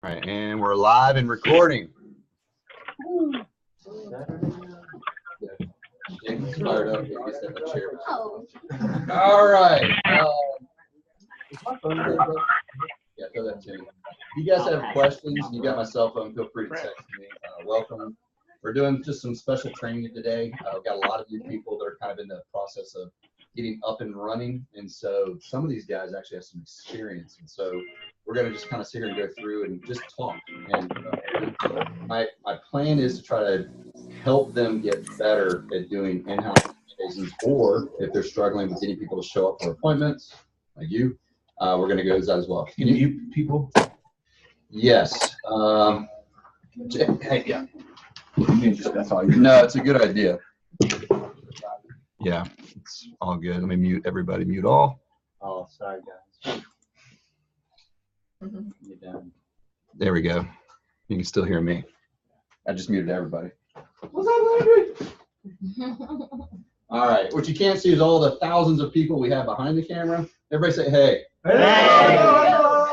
All right, and we're live and recording. Jamie's fired up. All right. Is my phone dead, bro? Yeah, throw that to me. If you guys have questions, you got my cell phone, feel free to text me. Welcome. We're doing just some special training today. We've got a lot of new people that are kind of in the process of getting up and running. And so some of these guys actually have some experience. And so we're going to just kind of sit here and go through and just talk. And my plan is to try to help them get better at doing in-house presentations, or if they're struggling with getting people to show up for appointments, like you, we're going to go to that as well. Can you mute people? Yes. Hey, yeah. That's all No, it's a good idea. Yeah, it's all good. Let me mute everybody. Mute all. Oh, sorry, guys. You're done. There we go. You can still hear me. I just muted everybody. What's up, Landry? All right. What you can't see is all the thousands of people we have behind the camera. Everybody say, hey. Hey!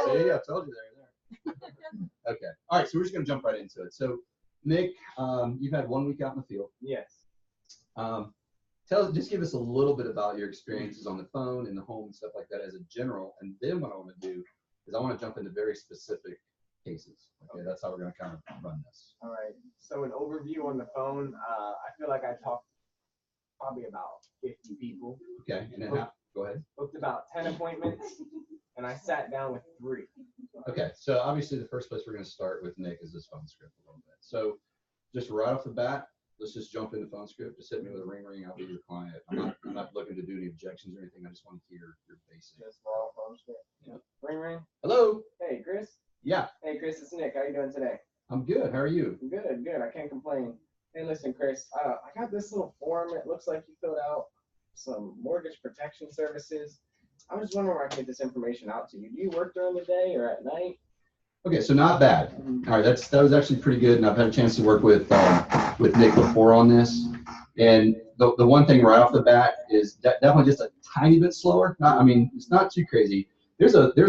See, I told you there. Okay. All right. So we're just going to jump right into it. So, Nick, you've had 1 week out in the field. Yes. Just give us a little bit about your experiences on the phone, in the home, and stuff like that as a general. And then what I want to do is I want to jump into very specific cases. Okay, that's how we're going to kind of run this. All right. So an overview on the phone. I feel like I talked probably about 50 people. Okay, and then go ahead. Booked about 10 appointments, and I sat down with 3. Okay, so obviously the first place we're going to start with, Nick, is this phone script a little bit. So just right off the bat, let's just jump into phone script. Just hit me with a ring. I'll be your client. I'm not looking to do any objections or anything. I just want to hear your basics. Just raw phone script. Yep. Ring. Hello. Hey, Chris. Yeah. Hey, Chris. It's Nick. How you doing today? I'm good. How are you? Good. I can't complain. Hey, listen, Chris. I got this little form. It looks like you filled out some mortgage protection services. I was wondering where I can get this information out to you. Do you work during the day or at night? Okay, so not bad. All right, that was actually pretty good, and I've had a chance to work with Nick before on this. And the one thing right off the bat is definitely just a tiny bit slower. It's not too crazy. There's a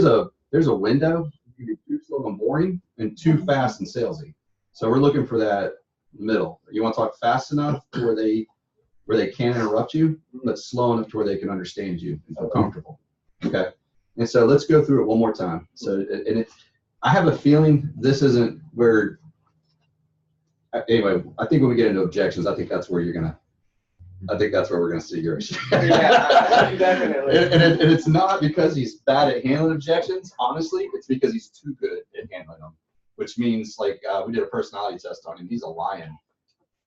window. You can be too slow and boring, and too fast and salesy. So we're looking for that middle. You want to talk fast enough to where they can't interrupt you, but slow enough to where they can understand you and feel comfortable. Okay. And so let's go through it one more time. So I have a feeling this isn't where. Anyway, I think when we get into objections, I think that's where we're gonna see your issue. Yeah, definitely. And it's not because he's bad at handling objections. Honestly, it's because he's too good at handling them. Which means, like, we did a personality test on him. He's a lion.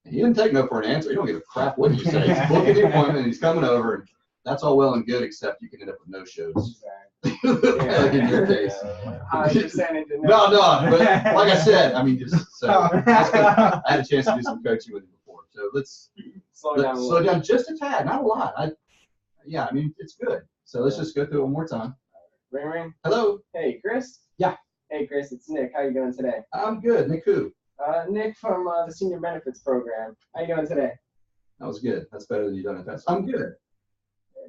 And he didn't take no for an answer. He don't give a crap what you say. He's booking the appointment, and he's coming over, and that's all well and good, except you can end up with no shows. Like in your case. No, but like I said, I had a chance to do some coaching with him before. So let's slow down just a tad, not a lot. It's good. So let's just go through it one more time. Ring. Hello. Hey, Chris. Yeah. Hey, Chris, it's Nick. How you doing today? I'm good. Nick who? Nick from the Senior Benefits Program. How you doing today? That was good. That's better than you done in the past. I'm good.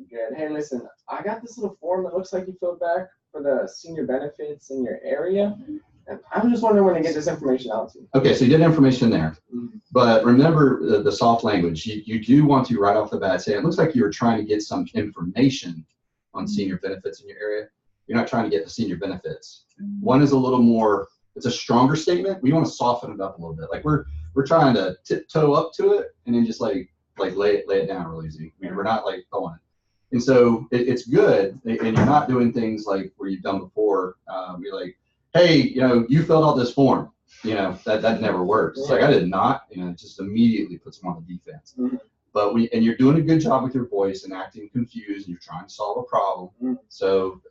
Good. Hey, listen, I got this little form that looks like you filled back for the senior benefits in your area. And I'm just wondering when to get this information out to you. Okay, so you did information there. But remember the soft language. You do want to, right off the bat, say, it looks like you were trying to get some information on senior benefits in your area. You're not trying to get the senior benefits. One is a little more, it's a stronger statement. We want to soften it up a little bit. Like we're trying to tiptoe up to it and then just like lay it down real easy. We're not like throwing it. And so it's good, and you're not doing things like where you've done before. You're like, hey, you filled out this form. That never works. It's like, I did not. It just immediately puts them on the defense. But and you're doing a good job with your voice and acting confused, and you're trying to solve a problem. So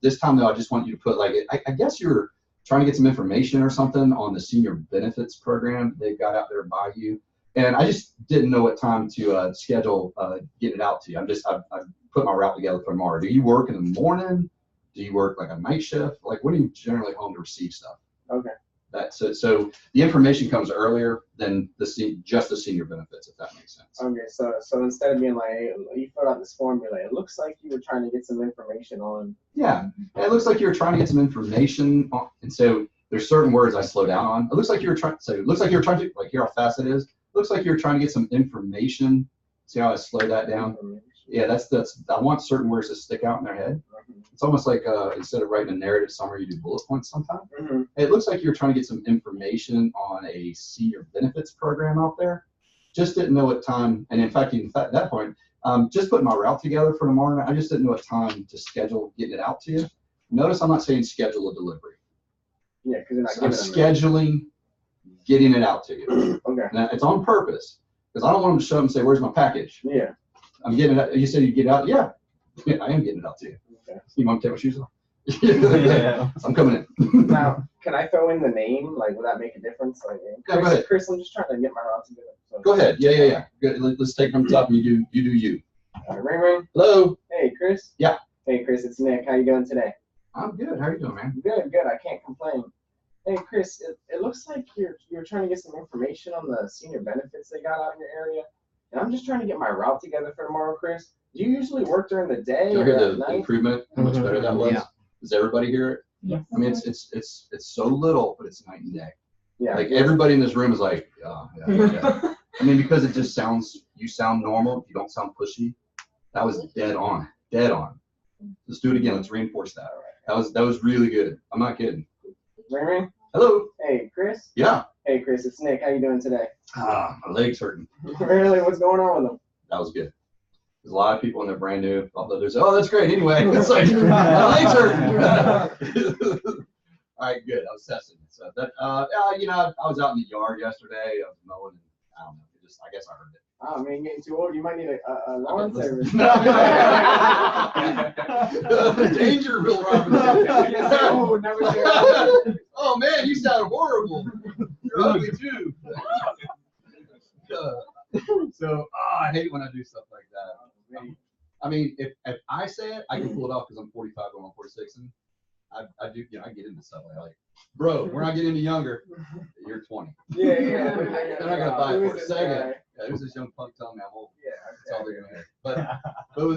this time, though, I just want you to put I guess you're trying to get some information or something on the senior benefits program they've got out there by you. And I just didn't know what time to schedule get it out to you. I've put my route together for tomorrow. Do you work in the morning? Do you work like a night shift? Like, when are you generally home to receive stuff? Okay. So the information comes earlier than just the senior benefits, if that makes sense. Okay, so instead of being like, hey, you filled out this form, you're like, it looks like you were trying to get some information on. Yeah, it looks like you were trying to get some information on, and so there's certain words I slow down on. It looks like you were trying. So it looks like you were trying to like hear how fast it is. Looks like you're trying to get some information. See how I slow that down? Yeah, that's. I want certain words to stick out in their head. It's almost like instead of writing a narrative summary, you do bullet points sometimes. It looks like you're trying to get some information on a senior benefits program out there. Just didn't know what time, and in fact, at that point, just putting my route together for tomorrow night, I just didn't know what time to schedule getting it out to you. Notice I'm not saying schedule a delivery. Yeah, because you're not I'm scheduling getting it out to you. Okay. Now, it's on purpose, because I don't want them to show up and say, where's my package? Yeah. I'm getting it out. You said you get it out? Yeah, I am getting it out to you. Okay. You want me to take my shoes off? Yeah. I'm coming in. Now, can I throw in the name? Like, will that make a difference? Like, Yeah, go ahead. Chris, I'm just trying to get my route together. So. Go ahead. Yeah. Good. Let's take from the top and you do you. All right, ring, ring. Hello. Hey, Chris. Yeah. Hey, Chris, it's Nick. How you doing today? I'm good. How are you doing, man? Good, good. I can't complain. Hey, Chris, it looks like you're trying to get some information on the senior benefits they got out in your area. And I'm just trying to get my route together for tomorrow, Chris. Do you usually work during the day Did you or hear at the night? improvement? How much better that was? Yeah. Does everybody hear it? Yeah. I mean, it's so little, but it's night and day. Yeah. Like everybody in this room is like, oh, yeah. I mean, because it just you sound normal. You don't sound pushy. That was dead on. Let's do it again. Let's reinforce that. That was really good. I'm not kidding. Ring, ring. Hello. Hey, Chris. Yeah. Hey, Chris, it's Nick. How you doing today? My leg's hurting. Really? What's going on with them? That was good. There's a lot of people and they're brand new. Although they say, oh, that's great. Anyway, it's like my legs hurting. All right, good. I was testing it. So that, I was out in the yard yesterday. I was mowing. And I don't know. I guess I heard it. Oh, man, getting too old. You might need a lawn Okay, service. Danger, Bill Robinson. Oh, never do. Oh man, you sound horrible. You're ugly too. I hate when I do stuff like that. I mean, if I say it, I can pull it off because I'm 45 going on 46, and I do, I get into stuff like, bro, we're not getting any younger. You're 20. Yeah. They're not gonna buy it Who for a is this second. guy? Yeah, who's this young punk telling me I'm old? Yeah. That's all they're gonna hear.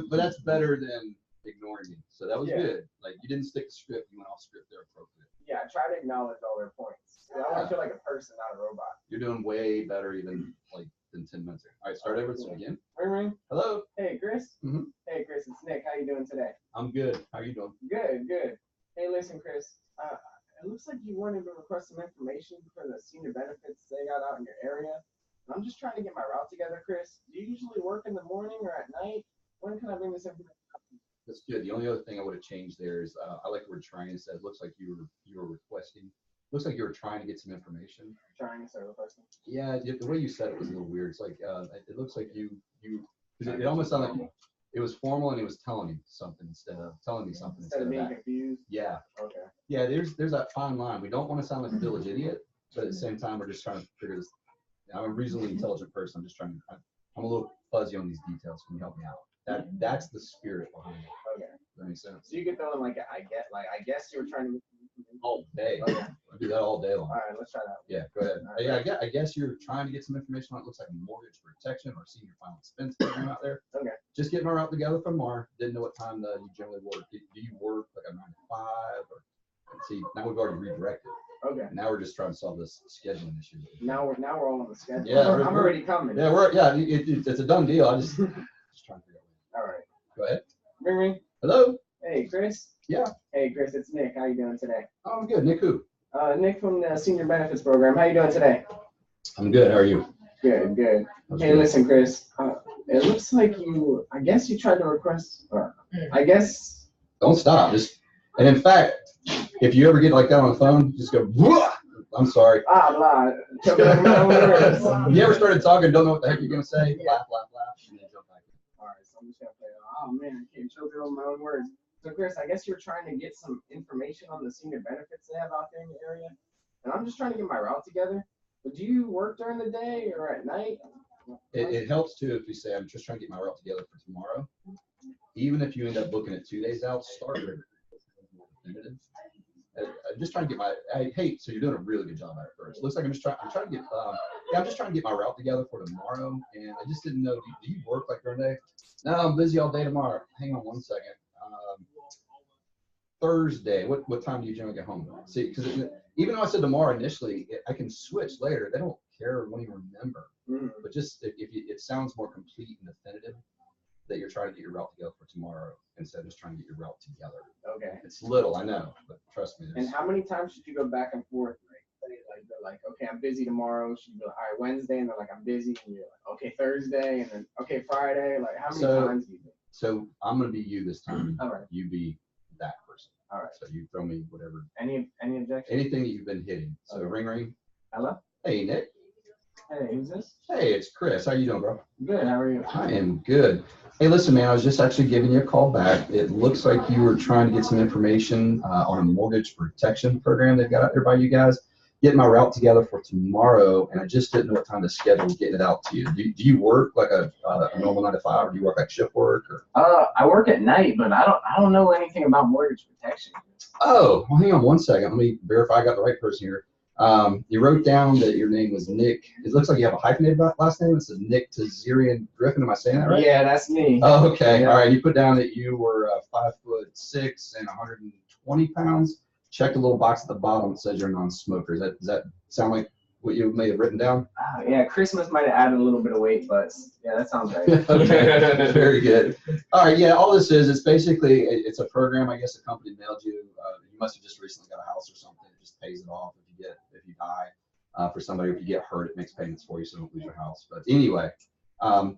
But that's better than ignoring me. So that was good. Like you didn't stick to script, you went off script there appropriate. Yeah, I try to acknowledge all their points. I want to feel like a person, not a robot. You're doing way better even than 10 minutes ago. All right, start over again. Ring, ring. Hello. Hey, Chris. Mhm. Hey, Chris, it's Nick. How you doing today? I'm good. How are you doing? Good, good. Hey, listen, Chris. It looks like you wanted to request some information for the senior benefits they got out in your area. I'm just trying to get my route together, Chris. Do you usually work in the morning or at night? When can I bring this information? That's good. The only other thing I would have changed there is I like the word trying to say. It looks like you were requesting. Looks like you were trying to get some information. Trying to start requesting. Yeah, the way you said it was a little weird. It's like it looks like it almost sounded like it was formal and it was telling me something instead of telling me something Instead of being that. confused. Yeah. Okay. Yeah, there's that fine line. We don't want to sound like a village idiot, but at the same time, we're just trying to figure this. I'm a reasonably intelligent person. I'm just trying to. I'm a little fuzzy on these details. Can you help me out? That's the spirit behind it. Okay. Does that make sense? So you could throw in like I guess you were trying to. All day. Okay. I do that all day long. All right, let's try that. Yeah, go ahead. Yeah, I guess you're trying to get some information on it. Looks like mortgage protection or senior final expense program out there. Okay. Just getting our out together from Mar. Didn't know what time you generally work. Do you work like a 9 to 5? Or see, now we've already redirected. Okay. Now we're just trying to solve this scheduling issue. Now we're all on the schedule. Yeah, I'm already coming. Yeah, it's a done deal. I just trying to figure out. All right. Go ahead. Ring, ring. Hello. Hey, Chris. Yeah. Hey, Chris, it's Nick. How you doing today? Oh, I'm good. Nick, who? Nick from the Senior Benefits Program. How you doing today? I'm good. How are you? Good, good. Hey, listen, Chris. It looks like I guess you tried to request, or I guess. Don't stop. And in fact, if you ever get like that on the phone, just go, "Whoa!" I'm sorry. Blah. Choking on my own words. You ever started talking, don't know what the heck you're going to say? Yeah. Laugh, and then jump back in. All right, so I'm just gonna play. Oh man, I can't choke on my own words. So Chris, I guess you're trying to get some information on the senior benefits they have out there in the area, and I'm just trying to get my route together. But do you work during the day or at night? It helps too if you say, I'm just trying to get my route together for tomorrow. Even if you end up booking it 2 days out, start with definitive. I'm just trying to get so you're doing a really good job at it first. Looks like I'm trying to get, I'm just trying to get my route together for tomorrow. And I just didn't know, do you work like during the day? No, I'm busy all day tomorrow. Hang on one second. Thursday. What time do you generally get home? See, because even though I said tomorrow initially, I can switch later. They don't care when you remember. But just if you, it sounds more complete and definitive that you're trying to get your route together for tomorrow instead of just trying to get your route together. Okay. It's little, I know, but trust me. And how many times should you go back and forth? Like they're like, okay, I'm busy tomorrow. Should you be like, all right, Wednesday, and they're like, I'm busy, and you're like, okay, Thursday, and then okay, Friday. Like, how many times do you think? So I'm gonna be you this time. All right. You be that person. All right. So you throw me whatever. Any objections? Anything that you've been hitting. So Okay. ring. Hello. Hey Nick. Hey, who's this? Hey, it's Chris. How you doing, bro? Good. How are you? I am good. Hey, listen, man, I was just actually giving you a call back. It looks like you were trying to get some information on a mortgage protection program they've got out there by you guys. Getting my route together for tomorrow, and I just didn't know what time to schedule getting it out to you. Do you work like a normal 9 to 5, or do you work like shift work? Or? I work at night, but I don't know anything about mortgage protection. Oh, well, hang on one second. Let me verify I got the right person here. You wrote down that your name was Nick. It looks like you have a hyphenated last name. It says Nick Tazarian Griffin. Am I saying that right? Yeah, that's me. Oh, okay. Yeah. All right. You put down that you were 5'6" and 120 pounds. Check the little box at the bottom that says you're a non-smoker. Does that sound like what you may have written down? Yeah, Christmas might have added a little bit of weight, but yeah, that sounds right. Okay. Very good. All right. Yeah. All this is, it's basically, it's a program. I guess the company mailed you. You must have just recently got a house or something. It just pays it off if you die. For somebody, if you get hurt, it makes payments for you so you don't lose your house. But anyway,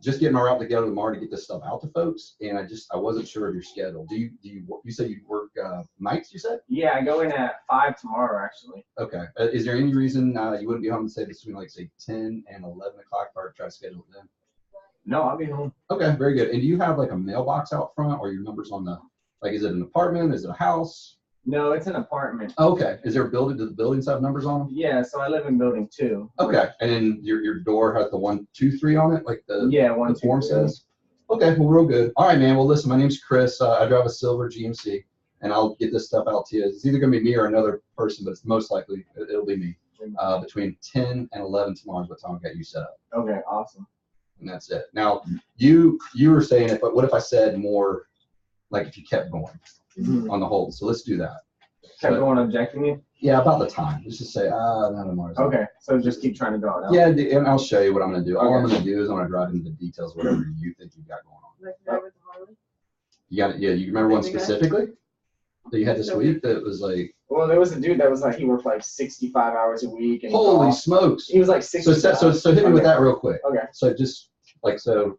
just getting my route together tomorrow to get this stuff out to folks. And I wasn't sure of your schedule. You said you work nights, you said? Yeah, I go in at 5 tomorrow, actually. Okay. Is there any reason you wouldn't be home to say between like say 10 and 11 o'clock or try to schedule it then? No, I'll be home. Okay, very good. And do you have like a mailbox out front, or your numbers on the, like, is it an apartment? Is it a house? No, it's an apartment. Okay. Is there a building? Do the buildings have numbers on them? Yeah, so I live in building 2. Okay. And then your door has the 1, 2, 3 on it, like the Yeah, 1, the 2, form 3. says? Okay, well, real good. All right, man. Well, listen, my name's Chris. I drive a silver GMC, and I'll get this stuff out to you. It's either going to be me or another person, but it's most likely it'll be me. Between 10 and 11 tomorrow is what time I got you set up. Okay, awesome. And that's it. Now, you were saying, but what if I said more, like if you kept going on the hold? So let's do that. Kept going objecting you? Yeah, about the time. Let's just say, not tomorrow. Okay, so just keep trying to go it out. Yeah, and I'll show you what I'm going to do. All I'm Okay. going to do is I'm going to drive into the details, whatever you think you've got going on. Like that with the Harley? You got it? Yeah, you remember one Big guy? specifically that you had this week that was like, Well, there was a dude that was like, he worked like 65 hours a week. And holy smokes. he was like So 65. so hit me with that real quick. Okay. So just like, so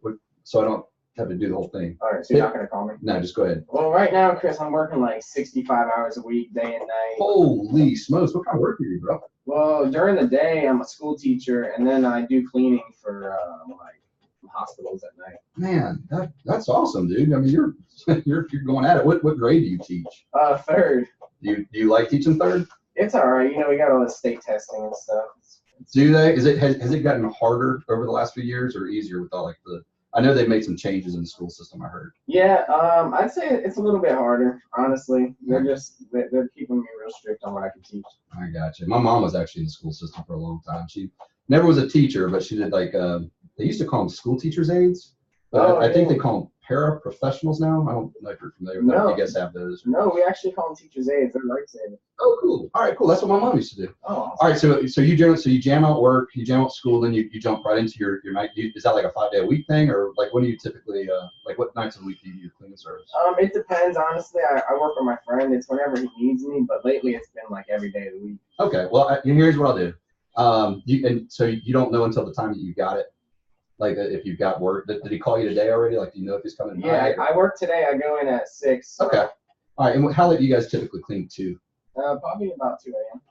I don't have to do the whole thing. All right, so you're not going to call me? No, just go ahead. Well, right now, Chris, I'm working like 65 hours a week, day and night. Holy smokes. What kind of work do you do, bro? Well, during the day, I'm a school teacher, and then I do cleaning for like hospitals at night. Man, that's awesome, dude. I mean, you're you're going at it. What grade do you teach? Third. Do you like teaching third? It's all right. You know, we got all the state testing and stuff. Do they? Has it gotten harder over the last few years or easier with all like the? I know they've made some changes in the school system. I heard. Yeah, I'd say it's a little bit harder, honestly. They're keeping me real strict on what I can teach. I got you. My mom was actually in the school system for a long time. She never was a teacher, but she did like they used to call them school teachers aides. But Oh, I think yeah. they call them paraprofessionals now. I don't know if you're familiar with that. No. You guys have those. No, we actually call them teachers' aides. They're lifesavers. Oh, cool. All right, cool. That's what my mom used to do. Oh, All right, so you jam out work, you jam out school, then you jump right into your night. Is that like a 5-day-a-week thing, or like when do you typically like what nights of the week do you do cleaning service? It depends, honestly. I work with my friend. It's whenever he needs me, but lately it's been like every day of the week. Okay, well here's what I'll do. And so you don't know until the time that you got it. Like if you've got work, did he call you today already? Like, do you know if he's coming? Yeah, tonight? I work today. I go in at 6. So, Okay. All right, and how late do you guys typically clean to? probably about 2 a.m.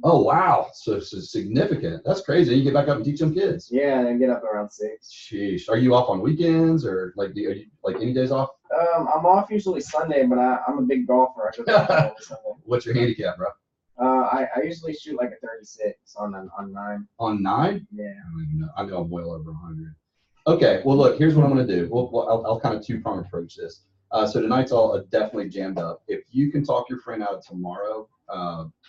Oh wow, so significant. That's crazy. You get back up and teach them kids. Yeah, and then get up around 6. Sheesh. Are you off on weekends or like are you like any days off? I'm off usually Sunday, but I'm a big golfer. I go golfing every Sunday. What's your handicap, bro? I usually shoot like a 36 on 9. On 9? Yeah. I don't even know. I know I'm well over 100. Okay, well, look, here's what I'm going to do. I'll kind of two-prong approach this. So tonight's all definitely jammed up. If you can talk your friend out tomorrow,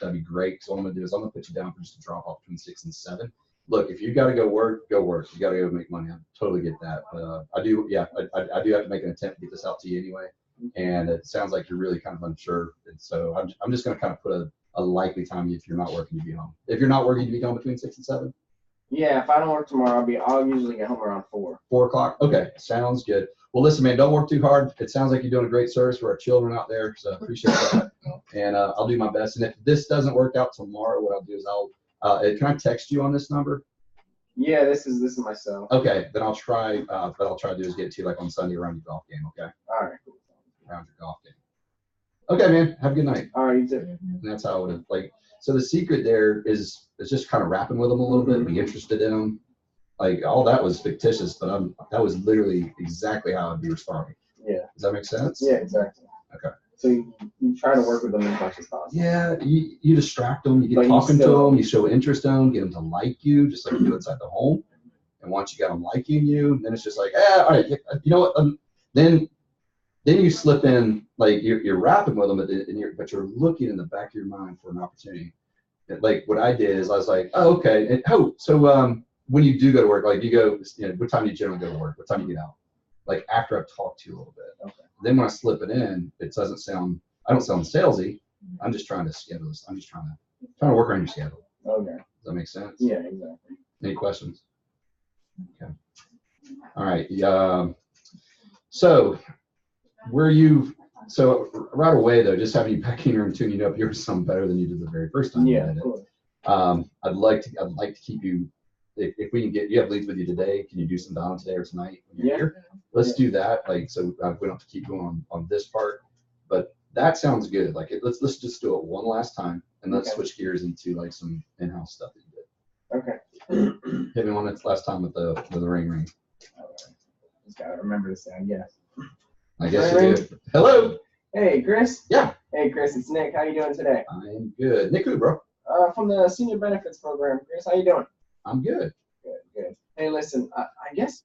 that'd be great. So what I'm going to do is I'm going to put you down for just a drop off between 6 and 7. Look, if you got to go work, go work. You got to go make money. I totally get that. But I do have to make an attempt to get this out to you anyway. and it sounds like you're really kind of unsure. And so I'm just going to kind of put a likely time if you're not working to be home. If you're not working to be home between 6 and 7. Yeah, if I don't work tomorrow, I'll usually get home around 4. 4 o'clock. Okay, sounds good. Well, listen, man, don't work too hard. It sounds like you're doing a great service for our children out there, so I appreciate that. And I'll do my best. And if this doesn't work out tomorrow, what I'll do is can I text you on this number? Yeah, this is my cell. Okay, then I'll try. What I'll try to do is get it to you like on Sunday around your golf game. Okay, All right, cool. around your golf game. Okay, man. Have a good night. All right, you too. And that's how I would have like. So the secret there is just kind of rapping with them a little bit, be interested in them. Like all that was fictitious, but that was literally exactly how I'd be responding. Yeah. Does that make sense? Yeah, exactly. Okay. So you try to work with them as much as possible. Yeah, you distract them, you But get you talking to still- them, you show interest in them, get them to like you, just like you do inside the home. And once you got them liking you, then it's just like, all right, you know what? Then you slip in, like you're rapping with them, but you're looking in the back of your mind for an opportunity. Like what I did is I was like, oh, okay. So when you do go to work, like you go, what time do you generally go to work? What time do you get out? Like after I've talked to you a little bit. Okay. Then when I slip it in, I don't sound salesy. I'm just trying to schedule this. I'm just trying to work around your schedule. Okay. Does that make sense? Yeah, exactly. Any questions? Okay. All right. So right away though, just having you back in here and tuning you up, you're something better than you did the very first time. Yeah, you did of course. it. I'd like to keep you. If we can you have leads with you today, can you do some down today or tonight when you're here? Let's do that. Like, so we don't have to keep going on this part, but that sounds good. Like, let's just do it one last time, and let's Okay. switch gears into like some in-house stuff that you Okay. did. Hit me one that's last time with the ring. All right. Just gotta remember to say yes. I guess Ring, you did. Hello. Hey, Chris. Yeah. Hey, Chris. It's Nick. How you doing today? I'm good. Nick, who, bro? From the Senior Benefits Program. Chris, how you doing? I'm good. Good. Hey, listen. I guess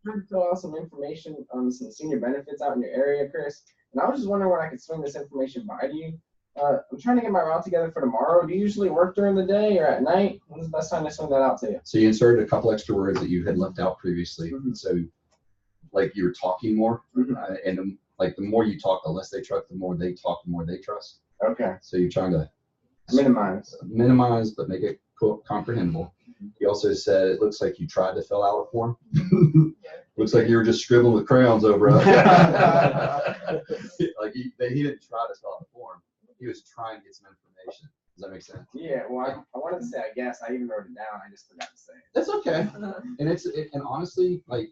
I'm trying to fill out some information on some senior benefits out in your area, Chris. And I was just wondering when I could swing this information by to you. I'm trying to get my route together for tomorrow. Do you usually work during the day or at night? When's the best time to swing that out to you? So you inserted a couple extra words that you had left out previously. Mhm. So, like you were talking more, Mhm. and like the more you talk, the less they trust. The more they talk, the more they trust. Okay. So you're trying to Minimize. but make it comprehensible. He also said it looks like you tried to fill out a form. Looks like you were just scribbling with crayons over it. Like he didn't try to fill out the form. He was trying to get some information. Does that make sense? Yeah. Well, I wanted to say I guess. I even wrote it down. I just forgot to say it. That's okay. And honestly, like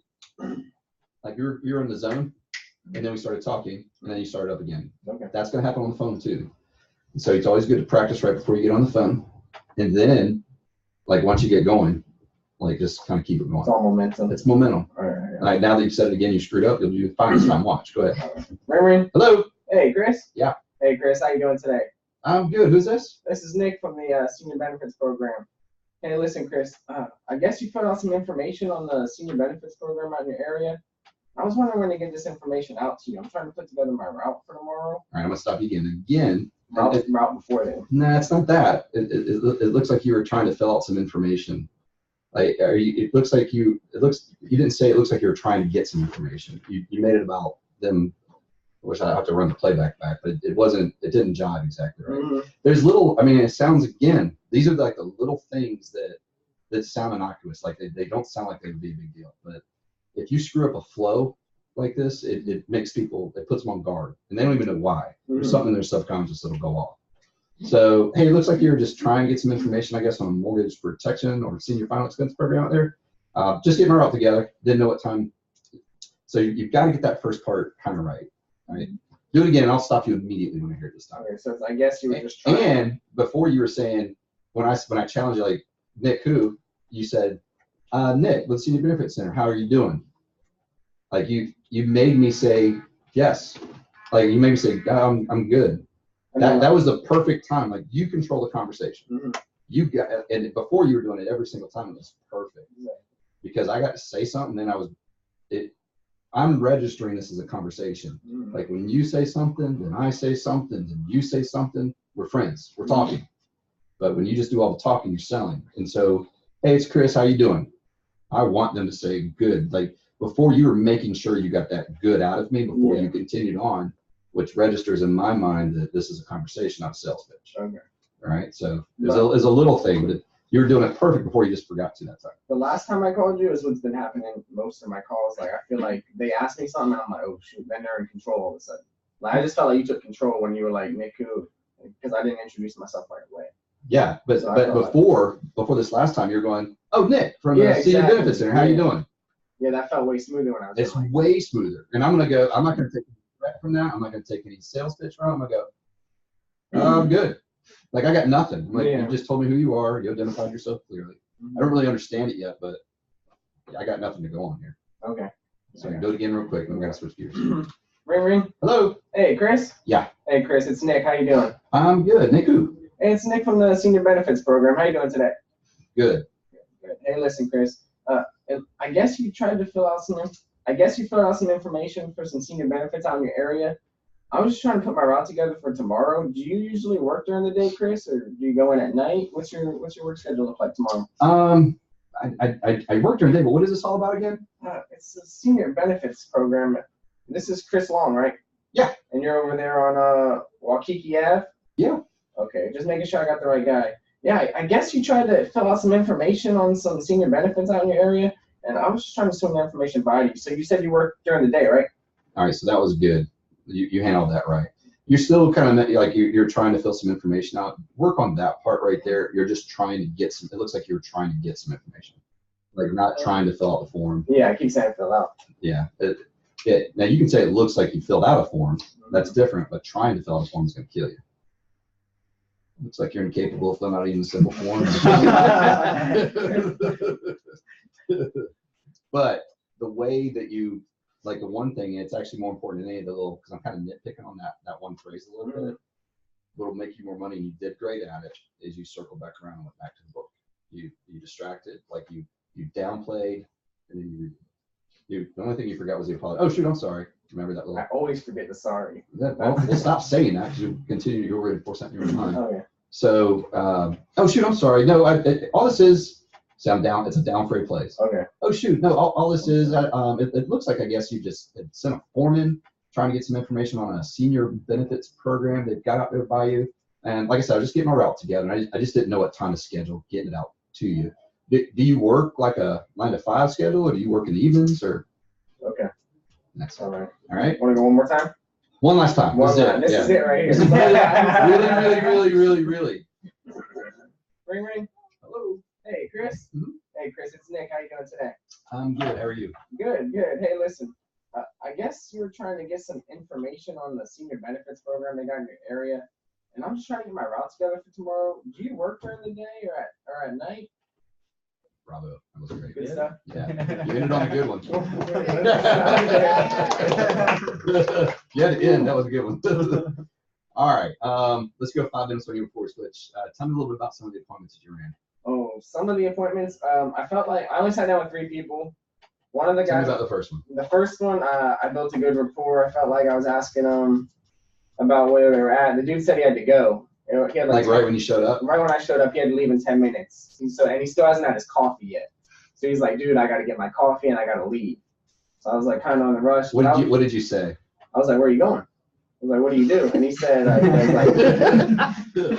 you're in the zone, and then we started talking, and then you started up again. Okay. That's gonna happen on the phone too. So it's always good to practice right before you get on the phone, and then like once you get going, like just kind of keep it going. It's all momentum. It's momentum. All right. All right, now that you've said it again, you screwed up. You'll do fine this time. Watch. Go ahead. Ring. Hello. Hey, Chris. Yeah. Hey, Chris. How you doing today? I'm good. Who's this? This is Nick from the Senior Benefits Program. Hey, listen, Chris. I guess you put out some information on the Senior Benefits Program out in your area. I was wondering when to get this information out to you. I'm trying to put together my route for tomorrow. All right, I'm gonna stop you again. Route before then. Nah, it's not that. It looks like you were trying to fill out some information. Like, you didn't say it looks like you were trying to get some information. You made it about them. I wish I have to run the playback back, but it didn't jive exactly right. Mhm. There's it sounds, again, these are like the little things that sound innocuous. Like they don't sound like they would be a big deal. But if you screw up a flow like this, it puts them on guard, and they don't even know why. There's Mhm. something in their subconscious that'll go off. So, hey, it looks like you're just trying to get some information, I guess, on a mortgage protection or senior final expense program out there. Just getting our out together. Didn't know what time. So you've got to get that first part kind of right. All right. Do it again, and I'll stop you immediately when I hear it this time. Okay, so I guess you were just trying. And before you were saying, when I challenged you, like, Nick, who? You said, Nick, with Senior Benefits Center, how are you doing? Like you made me say yes. Like you made me say, I'm good. That was the perfect time. Like you control the conversation. Mhm. You got, and before you were doing it every single time, it was perfect Exactly. because I got to say something. Then I'm registering this as a conversation. Mhm. Like when you say something, then I say something, then you say something. We're friends. We're talking. But when you just do all the talking, you're selling. And so, hey, it's Chris. How you doing? I want them to say good. Like before you were making sure you got that good out of me before Yeah. you continued on, which registers in my mind that this is a conversation, not a sales pitch. Okay. All right. So it's a little thing, but you were doing it perfect before you just forgot to that time. The last time I called you is what's been happening most of my calls. Like, I feel like they asked me something, and I'm like, oh, shoot, then they're in control all of a sudden. Like, I just felt like you took control when you were like, Niku, because I didn't introduce myself right away. Yeah. But So I felt like- before this last time, you're going, oh, Nick from the Yeah, Senior exactly. Benefits Center. How you Yeah. doing? Yeah, that felt way smoother when I was It's like, way smoother. And I'm not going to take any threat from that. I'm not going to take any sales pitch from it. I'm going to go, I'm good. Like, I got nothing. I'm like, Yeah. you just told me who you are. You identified yourself clearly. I don't really understand it yet, but I got nothing to go on here. okay. So I can do it again real quick. I'm going to switch gears. Ring, ring. Hello. Hey, Chris? Yeah. Hey, Chris, it's Nick. How you doing? I'm good. Nick, who? Hey, it's Nick from the Senior Benefits Program. How you doing today? Good. Good. Hey, listen, Chris. And I guess you tried to fill out some. I guess you filled out some information for some senior benefits out in your area. I was just trying to put my route together for tomorrow. Do you usually work during the day, Chris, or do you go in at night? What's your work schedule look like tomorrow? I work during the day, but what is this all about again? It's a senior benefits program. This is Chris Long, right? Yeah. And you're over there on Waikiki Ave? Yeah. Okay, just making sure I got the right guy. Yeah, I guess you tried to fill out some information on some senior benefits out in your area, and I was just trying to swing the information by you. So you said you work during the day, right? All right. So that was good. You handled that right. You're still kind of like you're trying to fill some information out. Work on that part right there. You're just trying to get some. It looks like you're trying to get some information. Like you're not trying to fill out the form. Yeah, I keep saying fill out. Yeah. Now you can say it looks like you filled out a form. That's different. But trying to fill out a form is going to kill you. Looks like you're incapable of filling out even a simple form. But the way that you, like the one thing, it's actually more important than any of the little, because I'm kind of nitpicking on that one phrase a little bit. What'll make you more money, and you did great at it, is you circle back around and went back to the book. You distracted, like you downplayed, and then the only thing you forgot was the apology. Oh shoot, I'm sorry. Remember that little. I always forget the sorry. Well, stop saying that because you continue to reinforce that in your mind. Oh, yeah. So, oh shoot, I'm sorry. No, all this is. See, I'm down. It's a down for a place. Okay. Oh shoot, no. All this is. It looks like I guess you just had sent a form in trying to get some information on a senior benefits program they've got out there by you. And like I said, I was just getting my route together, and I just didn't know what time to schedule getting it out to you. Do you work like a 9-to-5 schedule, or do you work in the evenings, or? Okay. That's All right. all right. Want to go one more time? One last time. One This is more. it. This Yeah. is it right This is here. really. Ring, ring. Hello. Hey, Chris. Mhm. Hey, Chris, it's Nick. How you doing today? I'm good. How are you? Good, good. Hey, listen. I guess you were trying to get some information on the senior benefits program they got in your area, and I'm just trying to get my route together for tomorrow. Do you work during the day or at night? Bravo. That was great. Good stuff. Yeah. You ended on a good one. Yeah, the end. That was a good one. All right. Let's go 5 minutes on your before we switch. Tell me a little bit about some of the appointments that you ran. Oh, some of the appointments. I felt like I only sat down with 3 people. One of the Tell me guys. about the first one. The first one, I built a good rapport. I felt like I was asking him about where they were at. The dude said he had to go. You know, he had Like right when you showed up? right when I showed up, he had to leave in 10 minutes. And he still hasn't had his coffee yet. So he's like, dude, I got to get my coffee and I got to leave. So I was like, kind of on the rush. What did you say? I was like, where are you going? I was like, what do you do? And he said, I was like,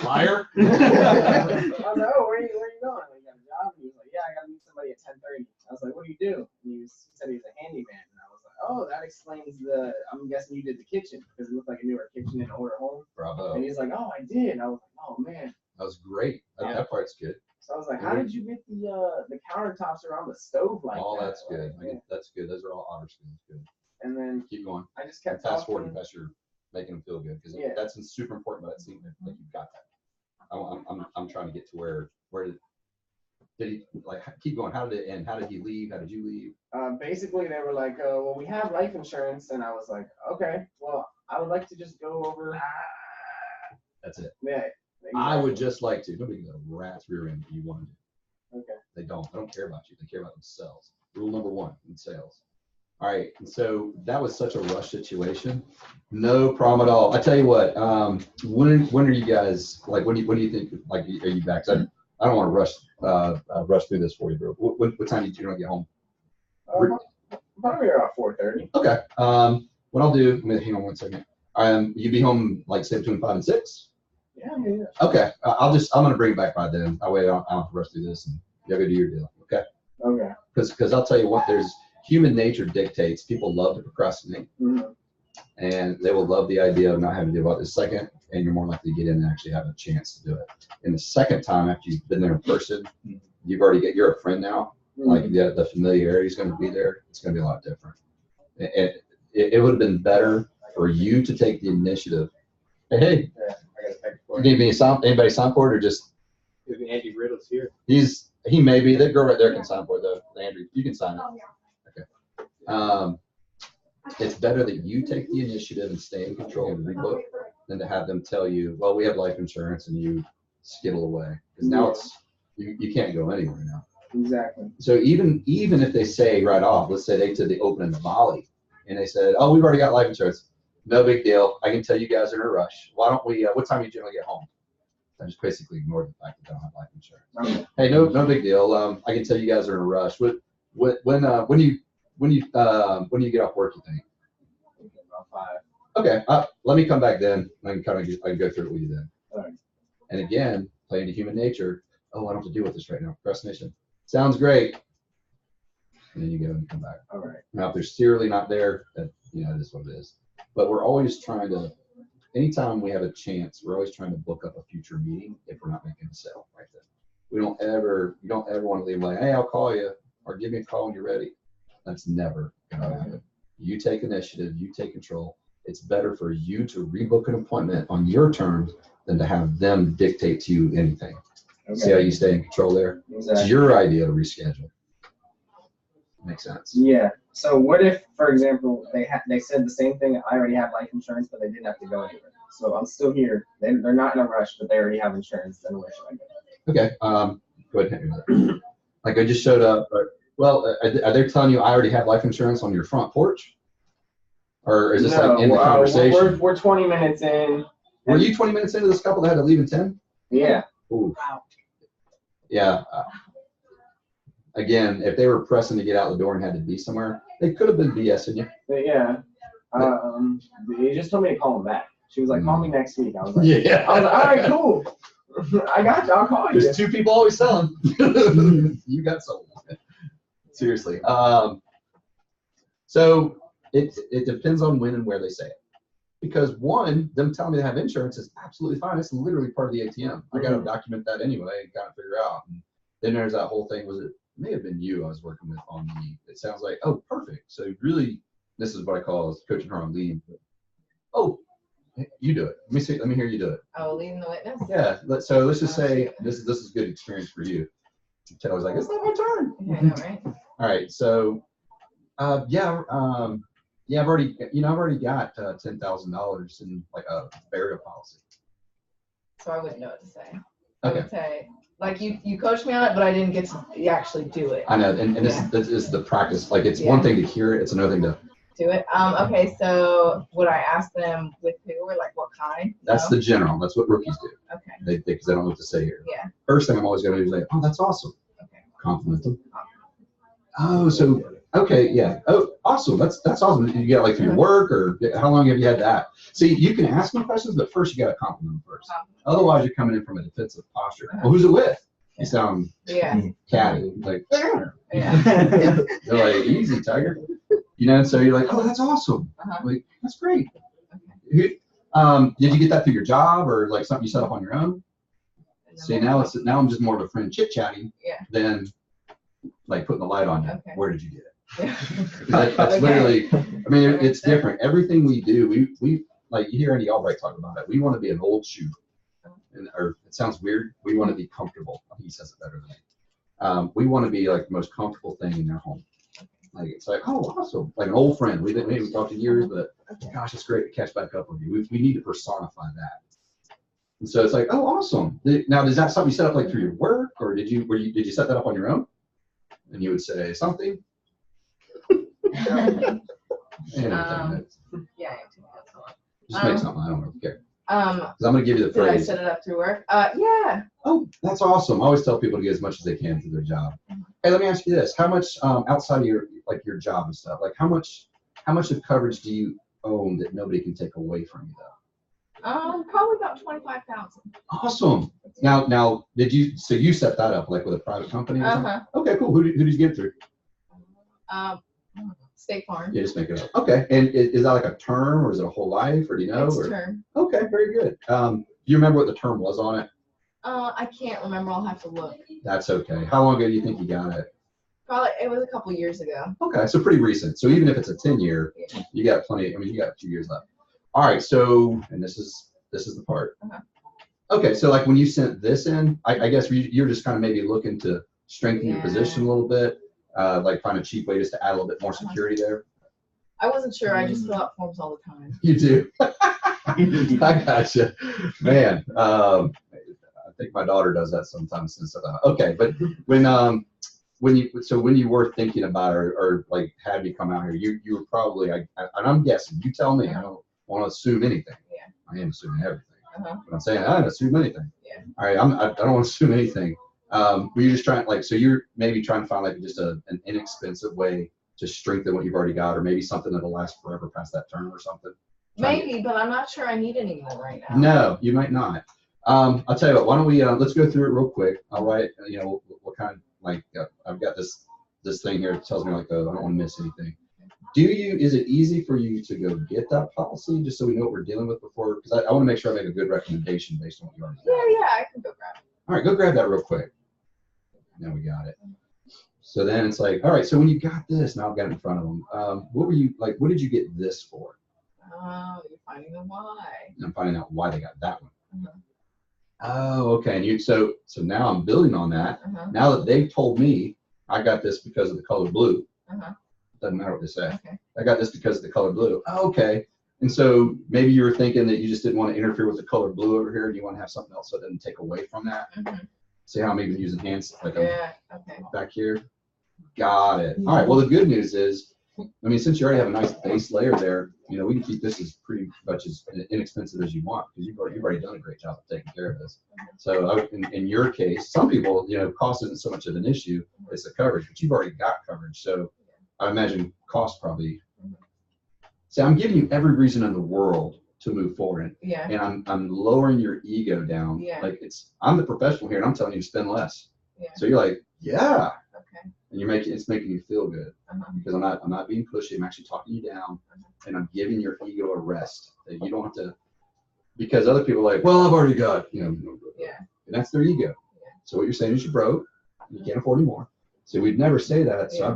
Liar. I was like, oh, where are you going? Like, you got a job? And he was like, yeah, I got to meet somebody at 10:30. I was like, what do you do? And he said he was a handyman. And I was like, oh, that explains I'm guessing you did the kitchen because it looked like a newer kitchen in an older home. Bravo. And he's like, oh, I did. I was like, oh, man. That was great. That part's good. So I was like, how did you get the countertops around the stove like Oh, that? that's good. Like, yeah. That's good. Those are all honor skills. Good. And then Keep going. I just kept Fast forward talking. as you're making them feel good, because Yeah. that's super important. But that scene, like you got that. I'm trying to get to where did he, like, keep going? How did it end? How did he leave? How did you leave? Basically, they were like, well, we have life insurance. And I was like, okay, well, I would like to just go over. That's it. Yeah. I would just like to. Nobody can go rat's rear end you want to do. Okay. They don't care about you. They care about themselves. Rule number 1 in sales. All right. And so that was such a rush situation. No problem at all. I tell you what, when are you guys, like, when do you think, like, are you back? 'Cause I don't want to rush through this for you, bro. What time do you get home? Probably around 4:30. Okay. What I'll do, hang on one second. You be home like say between 5 and 6? Yeah, yeah. Okay. I'm gonna bring it back by then. That way I don't have to rush through this and y'all go do your deal. Okay. Okay. Because I'll tell you what, there's human nature dictates people love to procrastinate, Mhm. and they will love the idea of not having to do about this second, and you're more likely to get in and actually have a chance to do it. And the second time after you've been there in person, you're a friend now. Like the familiarity is going to be there. It's going to be a lot different. It would have been better for you to take the initiative. Hey, Yeah, I gotta text for you need me anybody sign for it or just If Andy Riddle's here. he may be, that girl right there can sign for it though. Andrew, you can sign it. Oh, yeah. It's better that you take the initiative and stay in control and rebook than to have them tell you, well, we have life insurance, and you skittle away. Because now you can't go anywhere now. Exactly. So even if they say right off, let's say they did the open in the volley, and they said, oh, we've already got life insurance. No big deal. I can tell you guys are in a rush. Why don't we, what time do you generally get home? I just basically ignored the fact that they don't have life insurance. Okay. Hey, no big deal. I can tell you guys are in a rush. When do you get off work, you think? About 5. Okay, let me come back then. I can go through it with you then. All right. And again, play into human nature. Oh, I don't have to deal with this right now. Procrastination. Sounds great. And then you go and come back. All right. Now, if they're seriously not there, that it is what it is. But we're always trying to, anytime we have a chance, we're always trying to book up a future meeting if we're not making a sale right then. You don't ever want to leave like, hey, I'll call you, or give me a call when you're ready. That's never gonna happen. You take initiative, you take control. It's better for you to rebook an appointment on your terms than to have them dictate to you anything. Okay. See how you stay in control there? Exactly. It's your idea to reschedule. Makes sense. Yeah. So what if, for example, they said the same thing? I already have life insurance, but they didn't have to go anywhere. So I'm still here. They're not in a rush, but they already have insurance. Then where should I go? Okay. Go ahead and hit me with it. Like I just showed up. Well, are they telling you I already have life insurance on your front porch? Or is this like in the conversation? We're 20 minutes in. Were you 20 minutes into this couple that had to leave in 10? Yeah. Ooh. Wow. Yeah. Again, if they were pressing to get out the door and had to be somewhere, they could have been BSing you. But yeah. They just told me to call them back. She was like, call me next week. I was like, Yeah. all right, cool. I got you. I'll call you. There's 2 people always selling. You got sold. Seriously. So it depends on when and where they say it. Because one, them telling me they have insurance is absolutely fine. It's literally part of the ATM. I got to document that anyway and kind of figure out. And then there's that whole thing. It may have been you I was working with on the. It sounds like, oh, perfect. So really, this is what I call coaching her on lead. Oh, you do it. Let me hear you do it. Oh, leading the witness? Yeah. So let's just say this is good experience for you. Ted was like, it's not my turn. Yeah, I know, right? All right. So, I've already got $10,000 in like a burial policy. So I wouldn't know what to say. I Okay. would say, like, you coached me on it, but I didn't get to actually do it. I know, and this is the practice. Like, it's one thing to hear it, it's another thing to. Do it. Okay, so would I ask them with who or like what kind? That's the general. That's what rookies do. Okay. Because they don't know what to say here. Yeah. First thing I'm always going to do is like, oh, that's awesome. Okay. Compliment them. Oh, so okay, yeah. Oh, awesome. That's awesome. You get like through your work, or how long have you had that? See, you can ask them questions, but first you got to compliment them first. Otherwise, you're coming in from a defensive posture. Well, who's it with? You sound catty, like. Yeah. They're like, easy, Tiger. So you're like, oh, that's awesome. Like, that's great. Okay. Did you get that through your job or like something you set up on your own? See, now I'm just more of a friend chit-chatting than like putting the light on you. Okay. Where did you get it? Yeah. That's literally, I mean, it's different. Everything we do, we like, you hear Andy Albright talk about it. We want to be an old shoe. Or it sounds weird. We want to be comfortable. I think he says it better than me. We want to be like the most comfortable thing in their home. Like, it's like, oh, awesome. Like an old friend. We haven't talked in years, but gosh, it's great to catch back up with you. We need to personify that. And so it's like, oh, awesome. Now, is that something you set up like through your work, or did you set that up on your own? And you would say something. Yeah, I am too. Just make something. I don't really care. Because I'm going to give you the did I phrase. set it up through work? Yeah. Oh, that's awesome. I always tell people to get as much as they can through their job. Hey, let me ask you this. How much outside of like your job and stuff, like how much of coverage do you own that nobody can take away from you though? Probably about 25,000. Awesome. Now, so you set that up like with a private company or something? Uh-huh. Okay, cool. Who did you get it through? State Farm. You just make it up. Okay. And is that like a term or is it a whole life or do you know? It's Or? term. Okay, very good. Do you remember what the term was on it? I can't remember. I'll have to look. That's okay. How long ago do you think you got it? Probably it was a couple years ago. Okay, so pretty recent. So even if it's a 10-year, Yeah. you got plenty. I mean, you got a few years left. All right. So, and this is the part. Uh-huh. Okay, so like when you sent this in, I guess you're just kind of maybe looking to strengthen your Yeah. position a little bit, like find a cheap way just to add a little bit more Uh-huh. security there. I wasn't sure. I just fill out forms all the time. You do. I gotcha, man. I think my daughter does that sometimes. Since okay, but when you were thinking about or like had me come out here, you were probably and I'm guessing. You tell me. I don't want to assume anything. Yeah. I am assuming everything. Uh-huh. But I'm saying I don't assume anything. Yeah. All right, I don't want to assume anything. Were you just trying so you're maybe trying to find like just an inexpensive way to strengthen what you've already got, or maybe something that'll last forever past that term or something? Maybe, but I'm not sure I need any more right now. No, you might not. I'll tell you what. Why don't we let's go through it real quick. All right. You know, what kind of like I've got this thing here that tells me like I don't want to miss anything. Is it easy for you to go get that policy just so we know what we're dealing with before? Because I want to make sure I make a good recommendation based on what you already know. Yeah, I can go grab it. All right, go grab that real quick. Now we got it. So then it's like, all right, so when you got this, now I've got it in front of them. What did you get this for? Oh, you're finding the why. I'm finding out why they got that one. Uh-huh. Oh, okay. And so now I'm building on that. Uh-huh. Now that they've told me I got this because of the color blue. Uh-huh. Doesn't matter what they say. Okay. I got this because of the color blue. Oh, okay. And so maybe you were thinking that you just didn't want to interfere with the color blue over here and you want to have something else so it doesn't take away from that. Mhm. See how I'm even using hands like Yeah. Okay. I'm back here? Got it. All right. Well, the good news is, I mean, since you already have a nice base layer there, you know, we can keep this as pretty much as inexpensive as you want because you've already done a great job of taking care of this. So in your case, some people, you know, cost isn't so much of an issue, it's the coverage, but you've already got coverage. So I imagine cost probably. So I'm giving you every reason in the world to move forward, Yeah. and I'm lowering your ego down. Yeah. Like I'm the professional here, and I'm telling you to spend less. Yeah. So you're like, yeah, Okay. and it's making you feel good Uh-huh. because I'm not being pushy. I'm actually talking you down, and I'm giving your ego a rest that you don't have to. Because other people are like, well, I've already got, you know, Yeah. and that's their ego. Yeah. So what you're saying is you're broke, you can't afford anymore. So we'd never say that. So Yeah.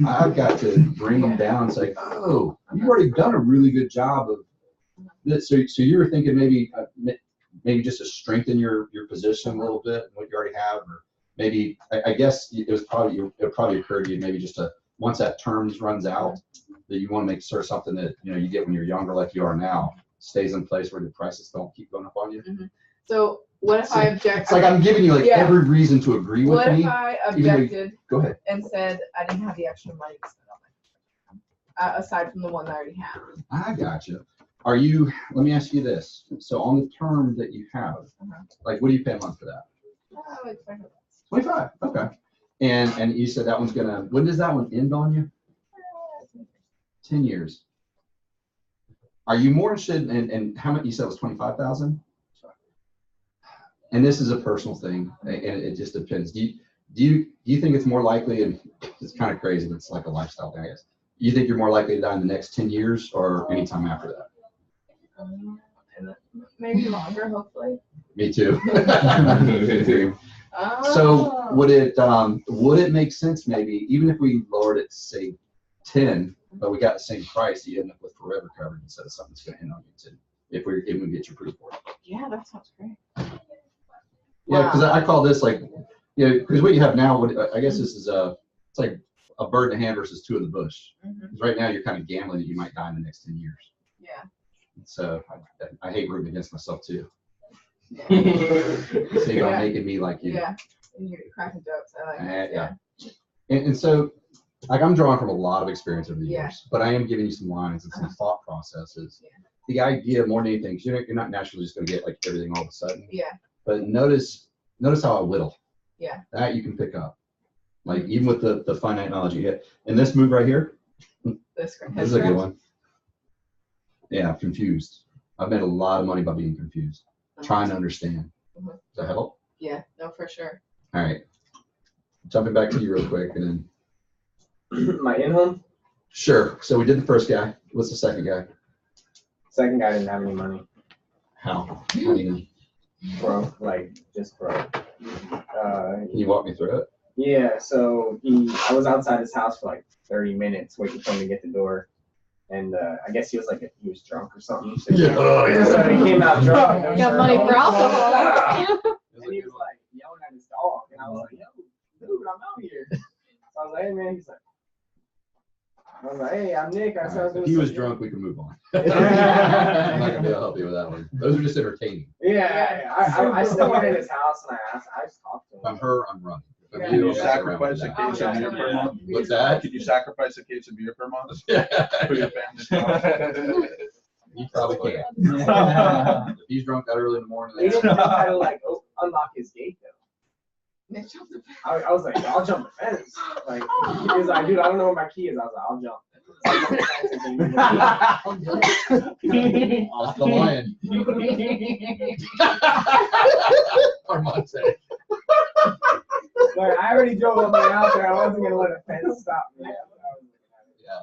I've got to bring them down and say, oh, you've already done a really good job of this. So you were thinking maybe just to strengthen your position a little bit, what you already have, or maybe I guess it probably occurred to you maybe just to once that terms runs out that you want to make sure something that you get when you're younger like you are now stays in place where the prices don't keep going up on you. So what if I object? It's like I'm giving you like Yeah. every reason to agree with What me. if I even though you- objected Go ahead. and said I didn't have the extra money to spend on my aside from the one that I already have? I gotcha. Let me ask you this. So on the term that you have, Uh-huh. like what do you pay a month for that? Oh, it's fine. 25. Okay. And you said that one's when does that one end on you? 10 years. Are you more interested in how much you said it was 25,000? And this is a personal thing, and it just depends. Do you think it's more likely, and it's kind of crazy, but it's like a lifestyle thing, I guess. You think you're more likely to die in the next 10 years or anytime after that? And maybe longer, hopefully. Me too. Oh. So would it make sense maybe, even if we lowered it to say 10, but we got the same price, you end up with forever coverage instead of something that's going to end on you 10, if we get you approved for it. Yeah, that sounds great. Yeah, because Wow. I call this like, because what you have now, I guess this is it's like a bird in the hand versus two in the bush. Mhm. 'Cause right now you're kind of gambling that you might die in the next 10 years. Yeah. So I hate rooting against myself too. Yeah. So you're Yeah. making me like you. Yeah. And you're cracking jokes. I like that. Yeah. And so, like, I'm drawing from a lot of experience over the Yeah. years, but I am giving you some lines and some Uh-huh. thought processes. Yeah. The idea more than anything, 'cause you're not naturally just going to get like everything all of a sudden. Yeah. But notice how I whittle. Yeah. That you can pick up. Like even with the finite knowledge you get. And this move right here, This this is a good one. Yeah, confused. I've made a lot of money by being confused, trying to understand. Mhm. Does that help? Yeah, no, for sure. All right. Jumping back to you real quick and then. My in-home? Sure. So we did the first guy. What's the second guy? Second guy didn't have any money. How? How do you know? Broke, like, just broke. Can you walk me through it? Yeah, so I was outside his house for like 30 minutes waiting for him to get the door. And I guess he was drunk or something. So so he came out drunk. No Got shirt money on. for alcohol. And he was like yelling at his dog. And I was like, yo, dude, I'm out here. So I was like, hey, man. He's like, I was like, hey, I'm Nick. I All said I was right, if doing he was something." drunk, we can move on. I'm not gonna be able to help you with that one. Those are just entertaining. Yeah, I still went in his house and I just talked to him. If I'm her, I'm running. If I'm Yeah. Can you you, I'll sit around sacrifice a with case of beer per month? What's that? Could you sacrifice a case of beer per month that. for your family? You probably can. If he's drunk that early in the morning, He then didn't know how to unlock his gate though. Nick jumped the I was like, I'll jump the fence. Like he was like, dude, I don't know where my key is. I was like, I'll jump. So I jumped the fence off the lion. Armante. Like I already drove up and out there. I wasn't gonna let a fence stop me. Yeah.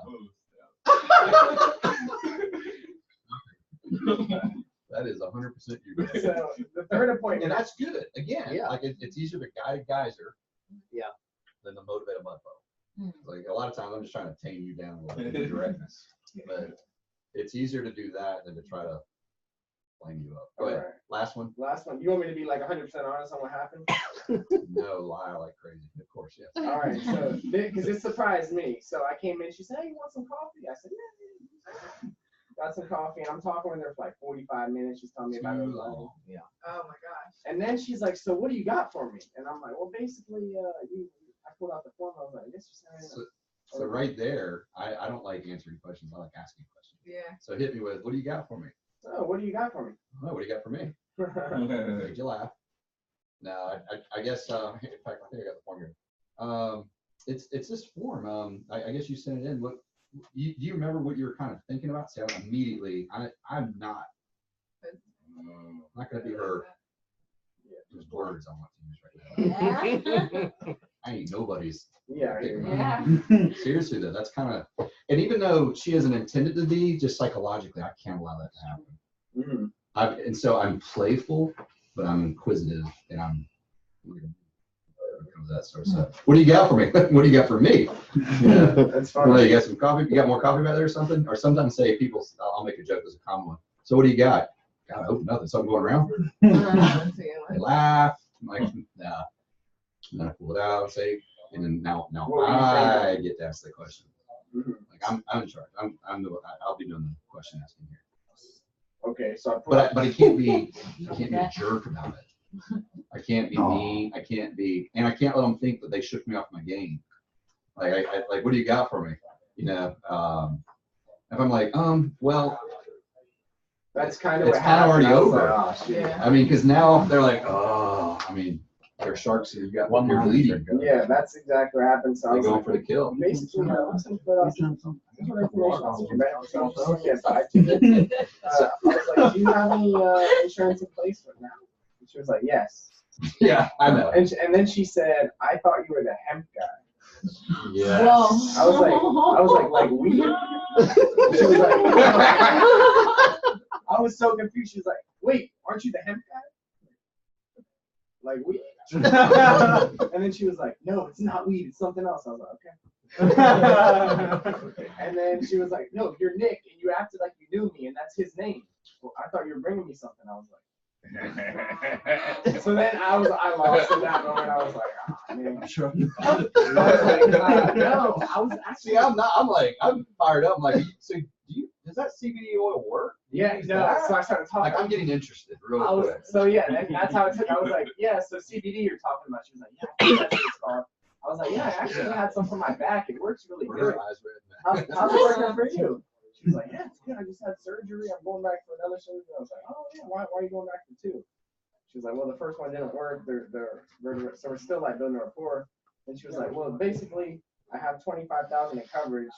That is 100% you guys. So the third And appointment, that's good. Again, Yeah. like it's easier to guide a geyser Yeah. than to motivate a mudbug. Hmm. Like a lot of times I'm just trying to tame you down a little bit in directness. But it's easier to do that than to try to flame you up. Go ahead. Alright. Last one. last one. You want me to be like 100% honest on what happened? No, lie like crazy. Of course, yes. All right. So because it surprised me. So I came in. She said, "Hey, you want some coffee?" I said, "Yeah." Got some coffee, and I'm talking with her for like 45 minutes. She's telling me about her Too life. long. Yeah. Oh my gosh. And then she's like, "So what do you got for me?" And I'm like, "Well, basically, I pulled out the form. I was like, I guess you're saying." So right there, I don't like answering questions. I like asking questions. Yeah. So hit me with, what do you got for me? "So what do you got for me?" Oh, what do you got for me? Made you laugh. No, I guess, in fact, I think I got the form here. It's this form. I guess you sent it in. What, do you remember what you were kind of thinking about? See, immediately, I'm not going to be her. There's words I want to use right now. I ain't nobody's. Yeah. Yeah. Seriously though, that's kind of, and even though she isn't intended to be, just psychologically, I can't allow that to happen. Mhm. And so I'm playful, but I'm inquisitive, and I'm that sort of stuff. What do you got for me? What do you got for me? Yeah. That's funny. Well, you got some coffee? You got more coffee back there or something? Or sometimes say people, I'll make a joke as a common one. So what do you got? God, I hope nothing. Something going around. They laugh. I'm like, nah. And then I pull it out and say, and then now What were you I thinking? get to ask the question. Mhm. Like I'm in charge. I'll be doing the question asking here. Okay, so I pulled But I can't be a jerk about it. I can't be mean. I can't be, and I can't let them think that they shook me off my game. Like I like, what do you got for me? You know, if I'm like, well, That's kind of it's what kind of happened. already I was over. like, oh, shit. Yeah. I mean, because now they're like, oh, I mean, they're sharks and you got one more bleeding. Yeah, that's exactly what happened. So I They're was going like, for the kill. basically, I'm some information on you, man. So yes, I did. I was like, do you have any insurance in place for now? And she was like, yes. Yeah, I know. And then she said, I thought you were the hemp guy. Yeah. I was like weed? She was like, I was so confused. She was like, wait, aren't you the hemp guy? Like weed? And then she was like, no, it's not weed, it's something else. I was like, okay. And then she was like, no, you're Nick, and you acted like you knew me, and that's his name. Well, I thought you were bringing me something. I was like, so then I lost in that moment. I was like, oh, man. No, I was actually, See, I'm fired up. I'm like, so does that CBD oil work? yeah, no. So I started talking. Like, I'm getting interested real I was, quick. so yeah, that's how it took. I was like, yeah, so CBD you're talking about. She was like, yeah, I think that's what it's called. I was like, yeah, I actually had some for my back. It works really good. Her eyes red, man. How's it working for you? She was like, yeah, it's good. I just had surgery. I'm going back for another surgery. I was like, oh yeah, why are you going back for two? She was like, well, the first one didn't work. So we're still like building a rapport. And she was like, well, basically, I have 25,000 in coverage.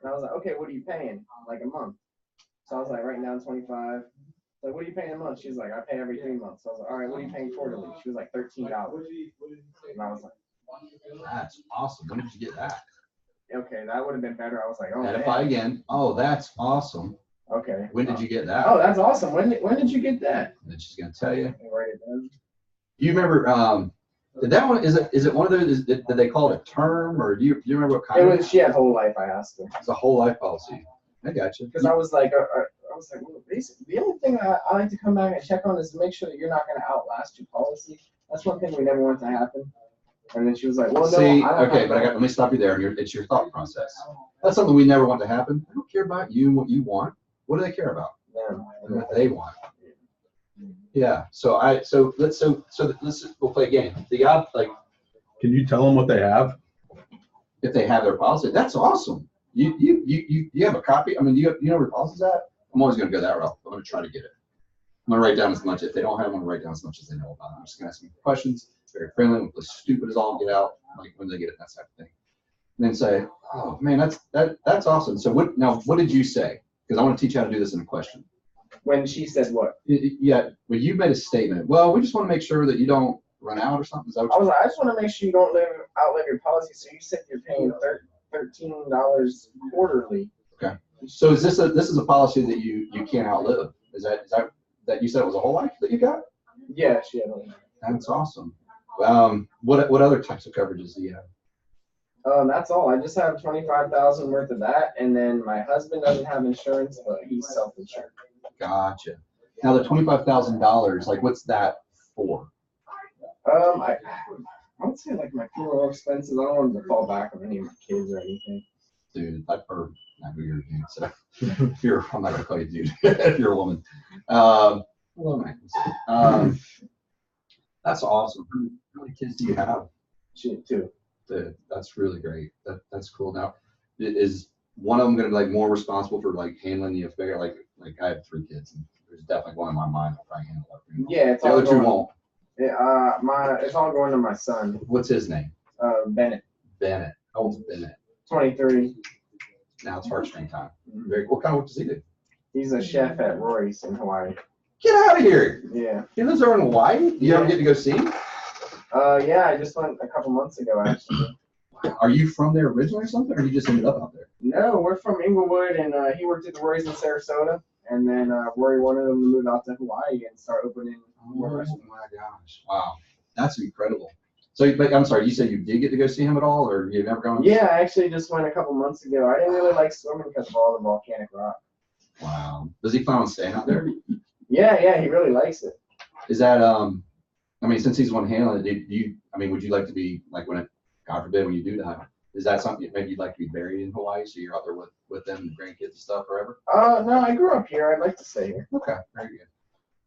And I was like, okay, what are you paying? Like a month. So I was like, writing down 25. Like, what are you paying a month? She's like, I pay every 3 months. So I was like, all right, what are you paying quarterly? She was like, $13. And I was like, That's awesome. When did you get that? okay, that would have been better. I was like, oh, Edify man. again. Oh, that's awesome. Okay. When did you get that? Oh, that's awesome. When did you get that? And she's gonna tell you. Write it down. Do you remember? Did that one? Is it one of those? Did they call it a term, or do you remember what kind? It was, she had whole life, I asked her. It's a whole life policy. I got you. Because I was like, well, basically, the only thing I like to come back and check on is to make sure that you're not going to outlast your policy. That's one thing we never want to happen. And then she was like, well, no, See, I don't okay, have but that. let me stop you there. It's your thought process. That's something we never want to happen. They don't care about you and what you want. What do they care about? Them. And what they want. Yeah. So let's we'll play a game. Can you tell them what they have? If they have their policy, that's awesome. You have a copy. I mean, you know where your policy's at? I'm always going to go that route. I'm going to try to get it. I'm going to write down as much. If they don't have, I'm going to write down as much as they know about it. I'm just going to ask them questions. Very friendly. We'll play stupid as all get out, like when they get it, that type of thing. And then say, oh man, that's awesome. So what did you say? Because I want to teach you how to do this in a question. When she said what? Yeah, well, you made a statement. Well, we just want to make sure that you don't run out or something. Is that I what was like, I just want to make sure you don't outlive your policy. So you said you're paying $13 quarterly. Okay. So is this a policy that you can't outlive? Is that you said it was a whole life that you got? Yeah, she had one. That's awesome. What other types of coverages do you have? That's all. I just have 25,000 worth of that, and then my husband doesn't have insurance, but he's self-insured. Gotcha. Now the $25,000, like what's that for? I would say like my funeral expenses. I don't want them to fall back on any of my kids or anything. Dude, or not who you're a dude, so I'm not gonna call you dude if you're a woman. Hello, man. That's awesome. How many kids do you have? She too. That's really great. That's cool. Now, is one of them going to be like more responsible for like handling the affair? Like I have 3 kids, and there's definitely one in my mind that probably handle that. Yeah, it's The all other 2 going. won't. It's all going to my son, What's his name? Bennett, Bennett. How old's Bennett? 23. Now it's heartstring time. Very cool. What kind of work does he do? He's a chef at Rory's in Hawaii. Get out of here. Yeah. He lives over in Hawaii. You ever get to go see him? Yeah, I just went a couple months ago actually. Are you from there originally or something, or you just ended up out there? No, we're from Inglewood, and he worked at the Rory's in Sarasota, and then Rory wanted him to move out to Hawaii and start opening more Oh restaurants. my gosh! Wow, that's incredible. So, but I'm sorry, you said you did get to go see him at all, or you've never gone? Yeah, I actually just went a couple months ago. I didn't really like swimming because of all the volcanic rock. Wow. Does he plan on staying out there? Yeah, he really likes it. Is that I mean, since he's one handling it, would you like to be like when it, God forbid, when you do die, is that something maybe you'd like to be buried in Hawaii so you're out there with them and grandkids and stuff forever? No, I grew up here. I'd like to stay here. Okay, very good.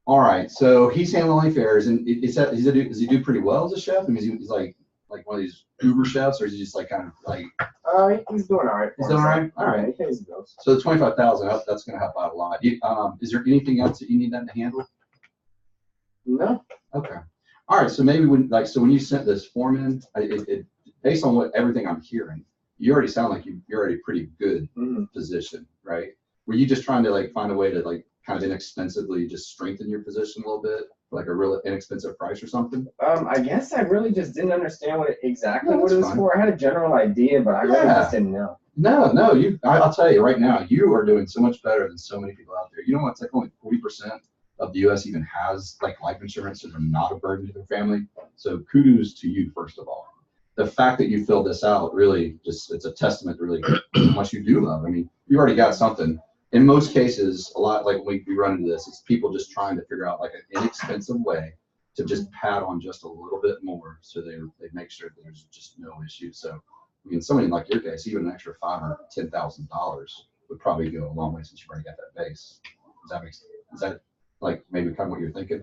All right, so he's handling the affairs, and does he do pretty well as a chef? I mean, he's like one of these uber chefs, or is he just like kind of like? He's doing all right. He's doing all right. All right. He pays the bills. So the 25,000, that's going to help out a lot. Is there anything else that you need them to handle? No. Okay. All right. So maybe when you sent this form in, based on everything I'm hearing, you already sound like you're already pretty good position, right? Were you just trying to like find a way to like kind of inexpensively just strengthen your position a little bit, like a real inexpensive price or something? I guess I really just didn't understand what it was fine. for. I had a general idea, but I really just didn't know. No, I'll tell you right now, you are doing so much better than so many people out there. You know what? It's like only 40% of the U.S. even has like life insurance, so they're not a burden to their family. So kudos to you, first of all. The fact that you filled this out really it's a testament to really how much you do love. I mean, you already got something. In most cases, a lot like when we run into this, it's people just trying to figure out like an inexpensive way to just pad on just a little bit more so they make sure that there's just no issue. So, I mean, somebody like your case, even an extra $5,000 or $10,000 would probably go a long way since you've already got that base. Is that like maybe kind of what you're thinking?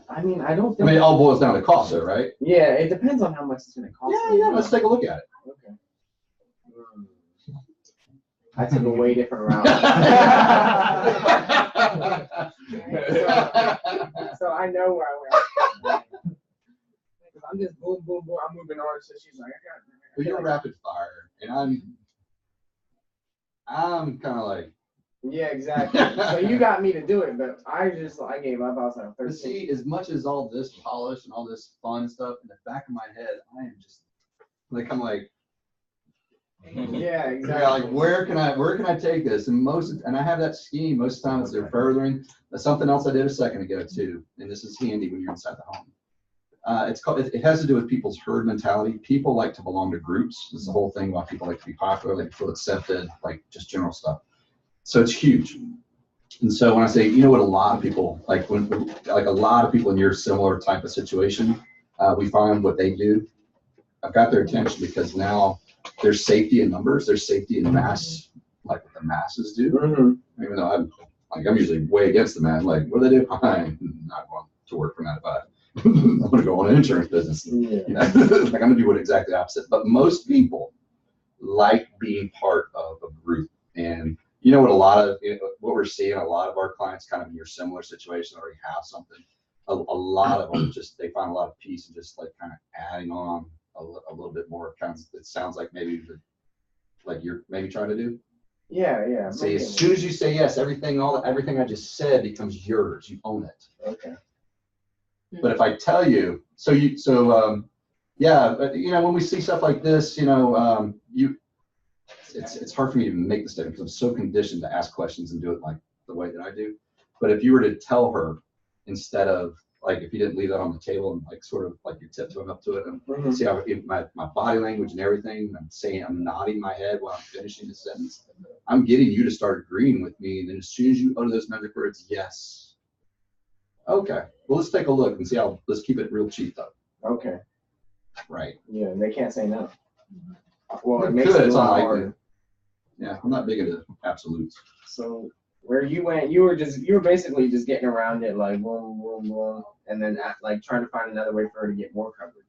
I mean, I don't I think. mean, it all boils down to cost, though, right? Yeah, it depends on how much it's going to cost. Yeah. Let's take a look at it. Okay. I took a way different route. So I know where I went. Because I'm just boom, boom, boom. I'm moving on. So she's like, But you're rapid fire, and I'm kind of like. yeah, exactly. So you got me to do it, but I gave up. I was like, But 13. see, as much as all this polish and all this fun stuff in the back of my head, I am just like, I'm like, Yeah, exactly. yeah, like where can I take this? And I have that scheme most times they're furthering. That's something else I did a second ago too, and this is handy when you're inside the home. It has to do with people's herd mentality. People like to belong to groups. This is the whole thing why people like to be popular, like feel accepted, like just general stuff. So it's huge. And so when I say, you know what, a lot of people like a lot of people in your similar type of situation, we find what they do. I've got their attention because now there's safety in numbers, there's safety in mass, like what the masses do. Mm-hmm. Even though I'm usually way against the man. Like, what do they do? I'm not going to work for 9 to 5. I'm going to go on an insurance business. Yeah. You know? Like I'm going to do what exactly opposite. But most people like being part of a group. And you know what what we're seeing, a lot of our clients kind of in your similar situation already have something. A lot of them they find a lot of peace and just like kind of adding on a little bit more. Kind of, it sounds like maybe like you're maybe trying to do. Yeah. Say as soon as you say yes, everything I just said becomes yours. You own it. Okay. But if I tell you, yeah, but, you know, when we see stuff like this, you know, it's hard for me to make the statement because I'm so conditioned to ask questions and do it like the way that I do. But if you were to tell her instead of like, if you didn't leave that on the table and like sort of like you're tiptoeing up to it and see how my body language and everything, I'm nodding my head while I'm finishing the sentence. I'm getting you to start agreeing with me. And then as soon as you utter those magic words, yes. Okay, well, let's take a look and see let's keep it real cheap though. Okay. Right. Yeah, they can't say no. Well, It it makes could, it a it's lot unlikely. harder. Yeah, I'm not big into absolutes. So where you went, you were basically just getting around it like boom, boom, boom, and then like trying to find another way for her to get more coverage.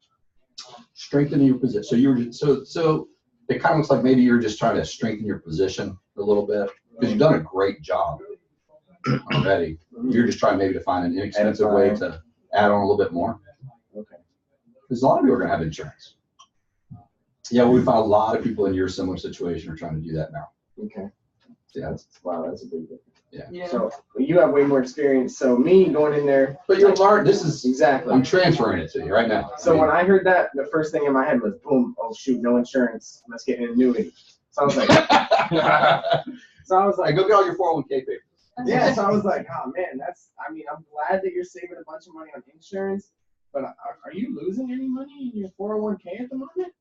Strengthening your position. So you were so it kind of looks like maybe you're just trying to strengthen your position a little bit because you've done a great job already. You're just trying maybe to find an inexpensive way to add on a little bit more. Okay. Because a lot of people are going to have insurance. Yeah, we find a lot of people in your similar situation are trying to do that now. Okay. Yeah. Wow, that's a big difference. Yeah. So you have way more experience. So me going in there. But you're learning. This is Exactly. I'm transferring it to you right now. So when I heard that, the first thing in my head was boom. Oh shoot, no insurance. Let's get an annuity. So I was like, go get all your 401k papers. yeah. So I was like, oh man, I'm glad that you're saving a bunch of money on insurance, but are you losing any money in your 401k at the moment?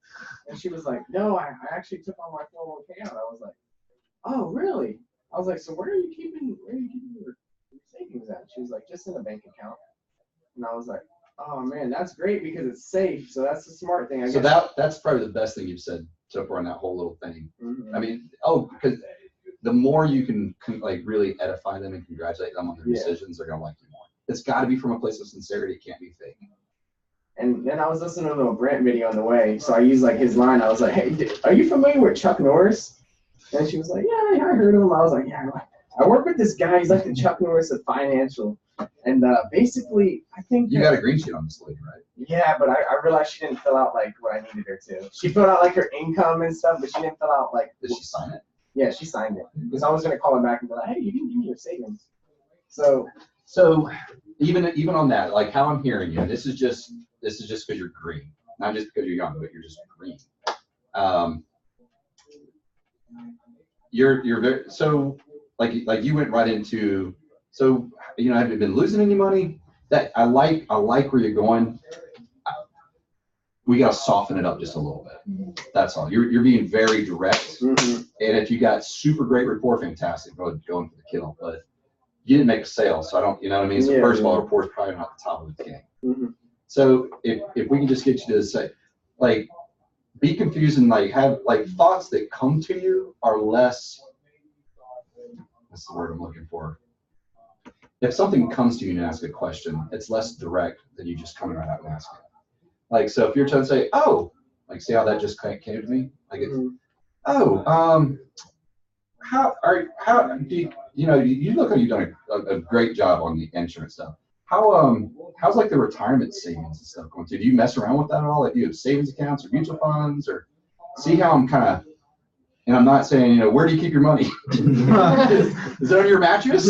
And she was like, no, I actually took all my 401k out. I was like, oh really? I was like, so where are you keeping your savings at? She was like, just in a bank account. And I was like, oh man, that's great because it's safe. So that's the smart thing. I So guess. that's probably the best thing you've said so far in that whole little thing. Mhm. I mean, because the more you can like really edify them and congratulate them on their decisions, they're gonna like you more. It's got to be from a place of sincerity. It can't be fake. And then I was listening to a Brent video on the way, so I used like his line. I was like, hey, are you familiar with Chuck Norris? And she was like, yeah, I heard of him. I was like, yeah, I work with this guy. He's like the Chuck Norris of financial. And basically, I think You got a green sheet on this lady, right? yeah, but I realized she didn't fill out like what I needed her to. She filled out like her income and stuff, but she didn't fill out like. Did she sign it? Yeah, she signed it because I was gonna call her back and be like, hey, you didn't give me your savings. So even on that, like how I'm hearing you, this is just because you're green, not just because you're young, but you're just green. You're very so like you went right into so you know have you been losing any money? That I like where you're going. We got to soften it up just a little bit. That's all. You're being very direct. mhm. And if you got super great rapport, fantastic. Go going for the kill. But you didn't make a sale, so I don't. You know what I mean? So Yeah, first of all, yeah. rapport's probably not the top of the game. Mhm. So if we can just get you to say, like, be confused and like have like thoughts that come to you are less. What's the word I'm looking for? If something comes to you and you ask a question, it's less direct than you just coming right out and asking. Like, so if you're trying to say, oh, like, see how that just came to me? Like, it's, Mhm. oh, how do you, you know, you look like you've done a great job on the insurance stuff. how's like the retirement savings and stuff going to? Do you mess around with that at all? Like, you have savings accounts or mutual funds, or see how I'm kind of, and I'm not saying, where do you keep your money? Is it on your mattress?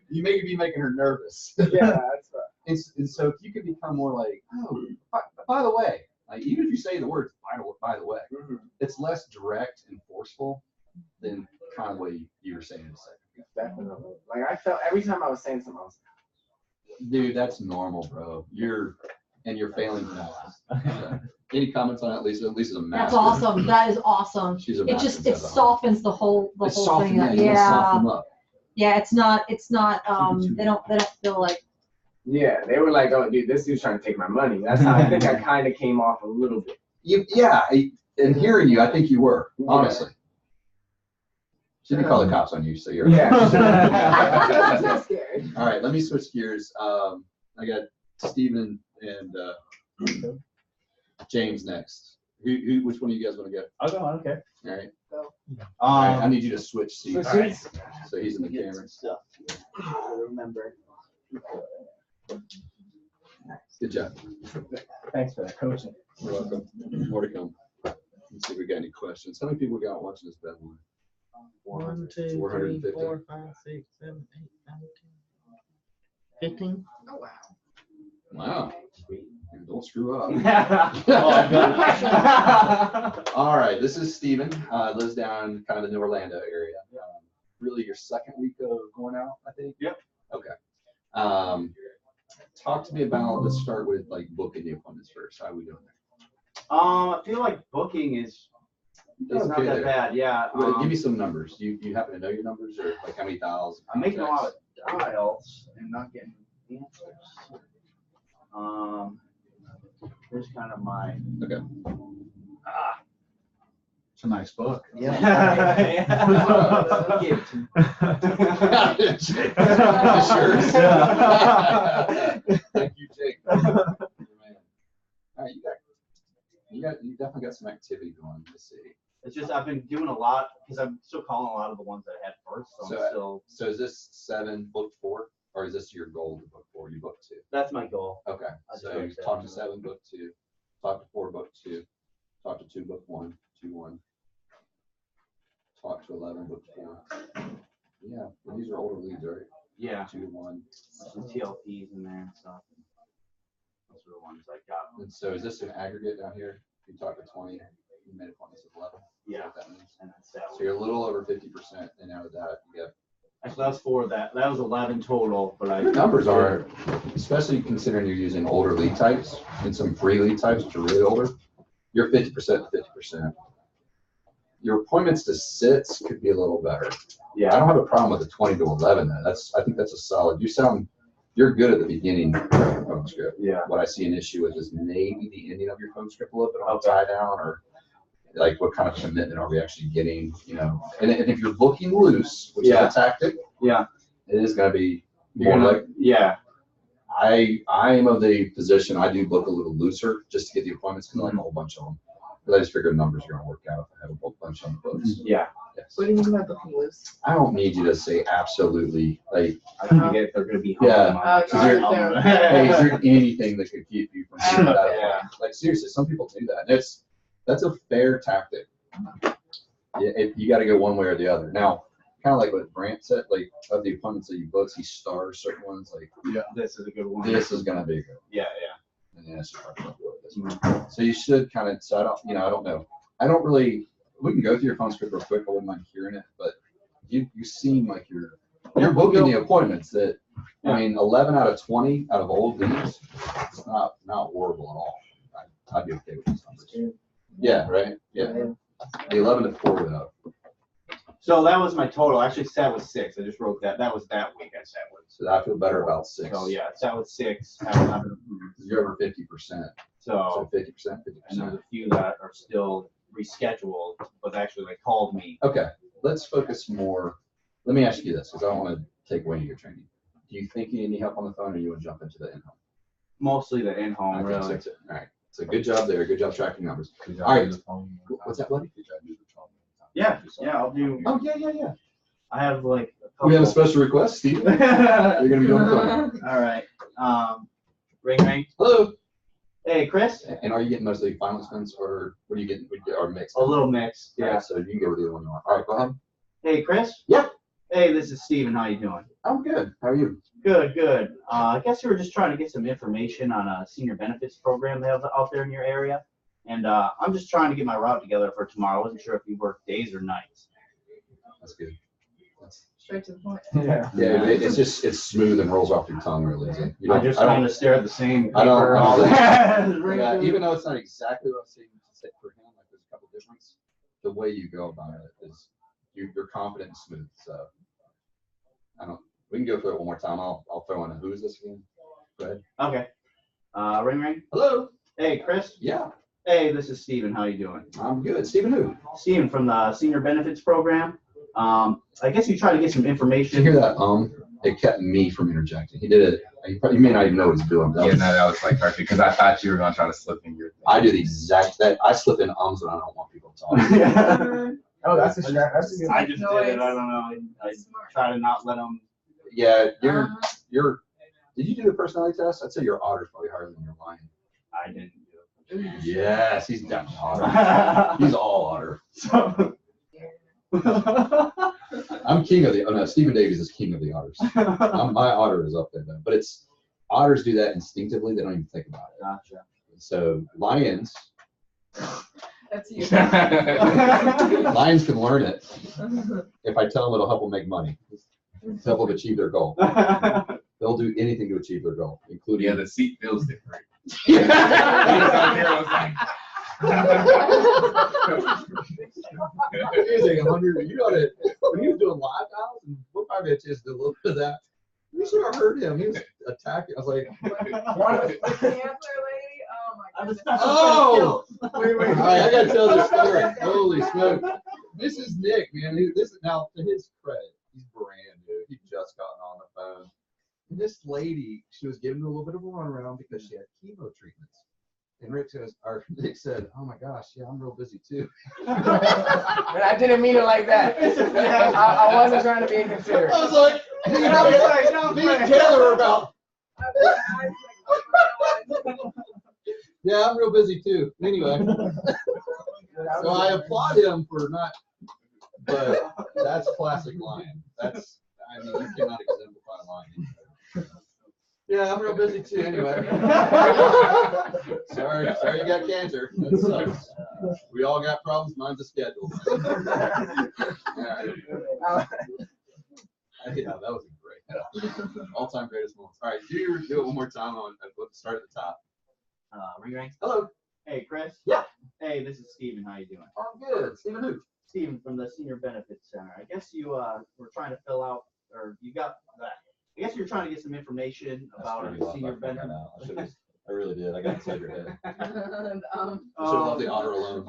You may be making her nervous. Yeah, that's right. And so if you could become more like, oh, by the way, like, even if you say the words, by the way, it's less direct and forceful than kind of what you were saying a second ago. Definitely. Like, I felt every time I was saying something, I was Dude, that's normal, bro. You're failing now. Any comments on that, Lisa? Lisa's a master. That's awesome. That is awesome. She's a It master. just, it softens the whole It thing. softens, up. you gotta soften them up. Yeah, it's not, they don't feel like, yeah, they were like, oh, dude, this dude's trying to take my money. That's how I think I kind of came off a little bit. And hearing you, I think you were, honestly. She didn't call the cops on you, so you're Yeah. I'm so scared. All right, let me switch gears. I got Steven and James next. Which one of you guys want to go? I'll go, okay. All right. All right, I need you to switch seats. Switch seats? So he's in the Get camera. some stuff here. Remember. Good job. Thanks for that coaching. You're welcome. More to come. Let's see if we got any questions. How many people got watching this bad one? 1, 2, 3, 450. 4, 5, 6, 7, 8, 9, 10, 15. Oh, wow. Wow. Don't screw up. Oh, All right, this is Steven. Lives down kind of the New Orlando area. Really your second week of going out, I think? Yep. Okay. Talk to me about, let's start with like booking the appointments first. How are we doing there? I feel like booking is It's not okay that there. bad. Yeah. Well, give me some numbers. You happen to know your numbers, or like how many dials? I'm making a lot contacts? of dials and not getting answers. Here's kind of my. Okay. It's a nice book. Yeah. Give it Thank you, Jake. Man. All right, you definitely got some activity going in the city. It's just I've been doing a lot because I'm still calling a lot of the ones that I had first. So I'm still. So is this 7 booked 4, or is this your goal to book 4? You booked 2. That's my goal. Okay. I just So like you that. talk to 7, book 2. Talk to 4, book 2. Talk to 2, book 1. 2, 1. Talk to 11, book 4. Yeah, well, these are older leads, right? Yeah. 2, 1. Some TLPs in there and stuff. Those are the ones I got. And so is this an aggregate down here? You talk to 20, you made appointments with 11. Is that Yeah. what that means? And that's that So one. you're a little over 50%, and out of that, you got Actually, that's 4 of that. That was 11 total, but I. your numbers are, especially considering you're using older lead types and some free lead types, which are really older, you're 50% to 50%. Your appointments to sits could be a little better. I Yeah. don't have a problem with the 20 to 11 though. I think that's a solid. You're good at the beginning of your phone script. Yeah. What I see an issue with is maybe the ending of your phone script a little bit on Okay. tie down, or like what kind of commitment are we actually getting, And if you're booking loose, which Yeah. is a tactic, Yeah. it is going to be You're more gonna- like, Yeah. I am of the position, I do book a little looser just to get the appointments, because I like a whole bunch of them. But I just figure numbers are going to work out if I have a whole bunch on the books. Yeah. Yes. What do you mean by booking loose? I don't need you to say absolutely, like, I forget they're gonna be home. Yeah. Oh, Is there- so- hey, is there anything that could keep you from doing that? Yeah. Like, seriously, some people do that. And that's a fair tactic. You got to go one way or the other. Now, kind of like what Brant said, like of the appointments that you book, he stars certain ones. Like, This is a good one. this is going to be good. Yeah. And then it's just like, oh, boy, this one. So you should kind of, so I don't know. We can go through your phone script real quick. I wouldn't mind hearing it, but you seem like you're booking the appointments that, I mean, 11 out of 20 out of old leads, it's not horrible at all. I'd be okay with these numbers. Yeah, right? Yeah. The 11 to 4 though. So that was my total. Actually, sat with 6. I just wrote that. That was that week I sat with. So I feel better about 6. So yeah, sat with 6. Had 11. You're over 50%. So So 50%, and there's 50%. a few that are still rescheduled, but actually they called me. Okay, let's focus more. Let me ask you this, because I don't want to take away your training. Do you think you need help on the phone, or you want to jump into the in-home? Mostly the in-home, I think so really. too. All right, so good job there. Good job tracking numbers. Could All right. do the phone one more What's time? that, buddy? Could you do the phone one more time? Yeah, I'll do. Oh, yeah. I have like a We have a special request, Steve. You're gonna be on the phone. All right. Ring ring. Hello. Hey, Chris. And are you getting mostly final expense, or what are you getting? Or mixed? A little mixed. Yeah. Yeah. So you can go with either one you want. All right, go ahead. Hey, Chris. Yep. Hey, this is Steven. How you doing? I'm good. How are you? Good, good. I guess you were just trying to get some information on a senior benefits program they have out there in your area. And I'm just trying to get my route together for tomorrow. I wasn't sure if you work days or nights. That's good. That's, Straight to the point. Yeah. yeah, it's smooth and rolls off your tongue really easy. You I'm don't- just I don't- trying to stare at the same I don't- paper I all don't- day. Yeah, even though it's not exactly what I was saying for him, like there's a couple differences. The way you go about it is you're confident and smooth. So we can go through it one more time. I'll throw in a who's this again? Go ahead. Okay. Ring ring. Hello. Hey, Chris. Yeah, Hey, this is Steven. How you doing? I'm good. Stephen who? Steven from the senior benefits program. I guess you try to get some Did you information. hear that? It kept me from interjecting. He did it. You may not even know what he's doing. Yeah, no, that was like perfect because I thought you were gonna try to slip in your thing. I do the exact that. I slip in when I don't want people to talk. Oh, that's a strat. That's a good. I just did it. I Noise. don't know. I try to not let them. Yeah, you're. Did you do the personality test? I'd say your otter's probably higher than your lion. I didn't do it. Yes, he's definitely otter. He's all otter. So- I'm king of the. Oh no, Stephen Davies is king of the otters. My otter is up there though, but it's otters do that instinctively. They don't even think about it. Gotcha. So lions, That's you. lions can learn it. If I tell them it'll help them make money, help them achieve their goal. They'll do anything to achieve their goal, including. Yeah, the seat feels different. Using 100, you know that when he was doing live house, and we'll probably have a chance to do a little bit of that. You should have heard him. He was attacking. I was like, The answer lady. Oh my I'm a goodness. special oh, Wait, wait. all right, I gotta tell this story. Holy smoke! This is Nick, man. This is now to his credit. He's brand new. He just gotten on the phone. And this lady, she was giving him a little bit of a runaround because she had chemo treatments. And Nick said, "Oh my gosh, yeah, I'm real busy too." And I didn't mean it like that. I wasn't trying to be inconsiderate. I was like, me and Taylor are about. Yeah, I'm real busy too. Anyway, so I applaud him for not, but that's classic lion. That's, I mean, you cannot exemplify lying. Yeah, I'm real busy too. Anyway, sorry you got cancer. That sucks. We all got problems. Mine's a schedule. All right. Yeah, that was great. All-time greatest moments. All right, do it one more time. Let's start at the top. Ring ring. Hello. Hey, Chris. Yeah. Hey, this is Steven. How you doing? I'm good. Stephen who? Steven from the Senior Benefits Center. I guess you were trying to fill out, or you got that. I guess you're trying to get some information about That's a pretty senior rough. I benefit. got out. I really did. I got inside your head. I should Um, have left the otter alone.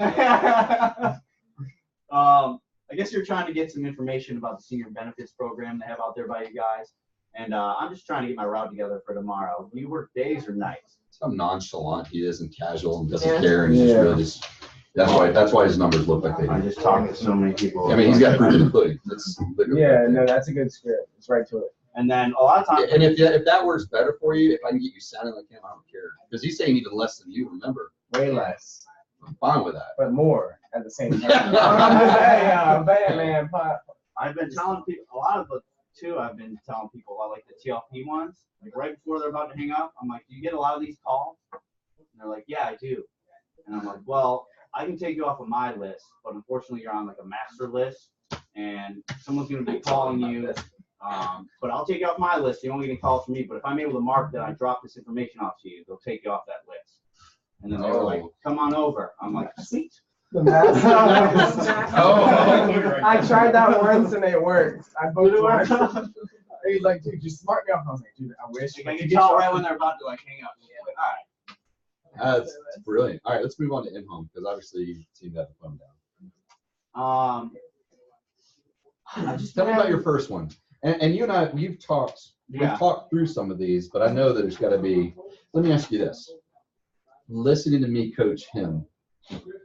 I guess you're trying to get some information about the senior benefits program they have out there by you guys. And I'm just trying to get my route together for tomorrow. Do you work days or nights? How nonchalant he is and casual and doesn't Yeah. care, and he's just really just. That's why his numbers look like they I do. just talked to so many people. I mean, he's got proof in the pudding. That's literally Yeah, right no, there. that's a good script. It's right to it. And then a lot of times, And if that works better for you, if I can get you sounding like him, I don't care. Because he's saying even less than you. Remember, Way less, I'm fine with that. but more at the same time. I'm just saying, Batman pop. I've been telling people, a lot of the too, I've been telling people about like the TLP ones, like right before they're about to hang up. I'm like, do you get a lot of these calls? And they're like, yeah, I do. And I'm like, well, I can take you off of my list, but unfortunately you're on like a master list and someone's going to be calling you. But I'll take you off my list. You won't get any calls from me. But if I'm able to mark that I dropped this information off to you, they'll take you off that list. And then they were like, come on over. I'm like, sweet. The master. Oh. I tried that once and it worked. I booked one. He's like, dude, just smart me up. I was like, dude, I wish. I can tell right when they're about to like hang up. Like, all right. That's brilliant. All right, let's move on to in-home because obviously you seem to have the phone down. Tell me about your first one. And you and I, we've talked through some of these, but I know that there's got to be. Let me ask you this: listening to me coach him,